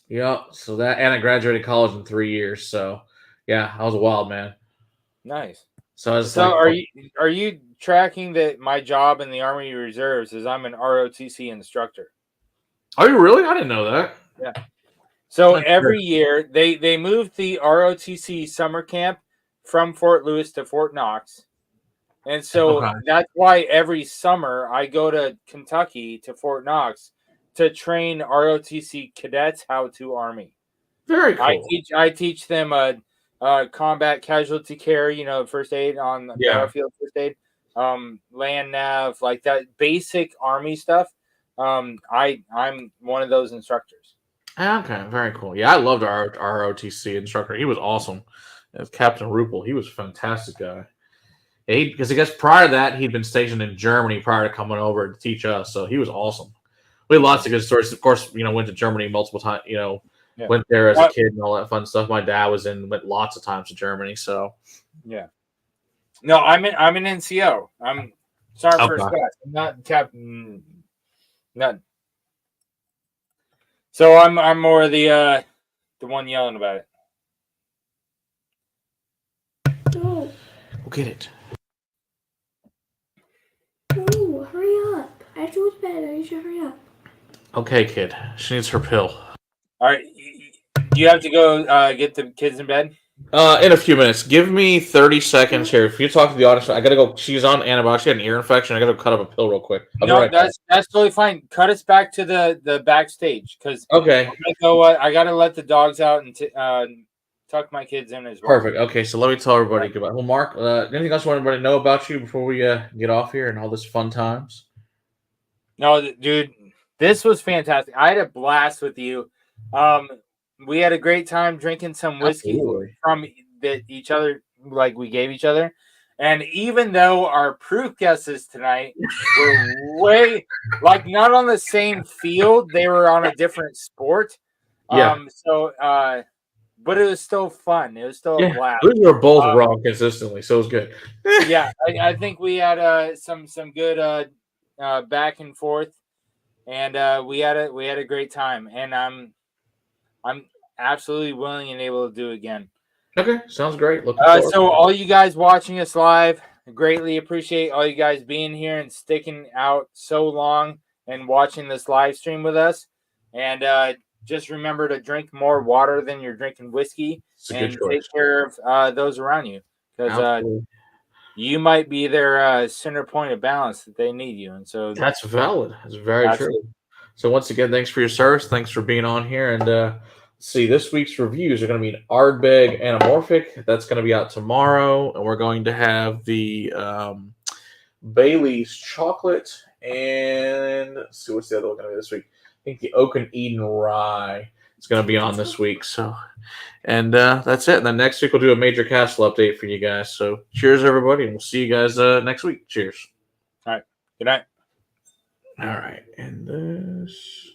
Speaker 1: Yeah. So that, and I graduated college in 3 years. So yeah, I was a wild man.
Speaker 2: Nice.
Speaker 1: So
Speaker 2: are you tracking that my job in the Army Reserves is I'm an ROTC instructor?
Speaker 1: Are you really? I didn't know that.
Speaker 2: Yeah. So every year they moved the ROTC summer camp from Fort Lewis to Fort Knox. And so that's why every summer I go to Kentucky to Fort Knox to train ROTC cadets how to Army.
Speaker 1: Very cool.
Speaker 2: I teach them combat casualty care, first aid on the battlefield, first aid, land nav, like that basic Army stuff. I'm one of those instructors.
Speaker 1: Okay, very cool. Yeah, I loved our ROTC instructor. He was awesome. It was Captain Rupel. He was a fantastic guy. Because I guess prior to that, he'd been stationed in Germany prior to coming over to teach us. So he was awesome. We had lots of good stories. Of course, went to Germany multiple times, went there as a kid and all that fun stuff. My dad went lots of times to Germany. So
Speaker 2: yeah. No, I'm an NCO. I'm sorry for Scott. I'm not Captain. None. So I'm more the one yelling about it.
Speaker 3: No.
Speaker 1: We'll get it.
Speaker 3: No, hurry up. I have to go to bed. I need you to hurry up.
Speaker 1: Okay, kid. She needs her pill.
Speaker 2: All right. You have to go get the kids in bed?
Speaker 1: In a few minutes. Give me 30 seconds here. If you talk to the audience, I got to go. She's on antibiotics. She had an ear infection. I got to cut up a pill real quick.
Speaker 2: No, that's totally fine. Cut us back to the backstage because I got to let the dogs out and tuck my kids in as well.
Speaker 1: Perfect. Okay, so let me tell everybody goodbye. Well, Mark, anything else you want everybody to know about you before we get off here and all this fun times?
Speaker 2: No, dude, this was fantastic. I had a blast with you. We had a great time drinking some whiskey from each other, like we gave each other. And even though our proof guesses tonight were way, like, not on the same field, they were on a different sport.
Speaker 1: Yeah.
Speaker 2: But it was still fun. It was still a blast.
Speaker 1: We were both wrong consistently, so it was good.
Speaker 2: Yeah, I think we had some good back and forth, and we had a great time. And I'm absolutely willing and able to do it again.
Speaker 1: Okay, sounds great.
Speaker 2: So all you guys watching us live, greatly appreciate all you guys being here and sticking out so long and watching this live stream with us. And just remember to drink more water than you're drinking whiskey, and take care of those around you, because you might be their center point of balance that they need you. And so
Speaker 1: that's valid. That's very true. So once again, thanks for your service. Thanks for being on here, and let's see, this week's reviews are going to be an Ardbeg Anamorphic. That's going to be out tomorrow. And we're going to have the Bailey's Chocolate. And let's see, what's the other one going to be this week? I think the Oak and Eden Rye is going to be on this week. So, and that's it. And then next week we'll do a Major Castle update for you guys. So cheers, everybody. And we'll see you guys next week. Cheers.
Speaker 2: All right. Good night.
Speaker 1: All right. And this...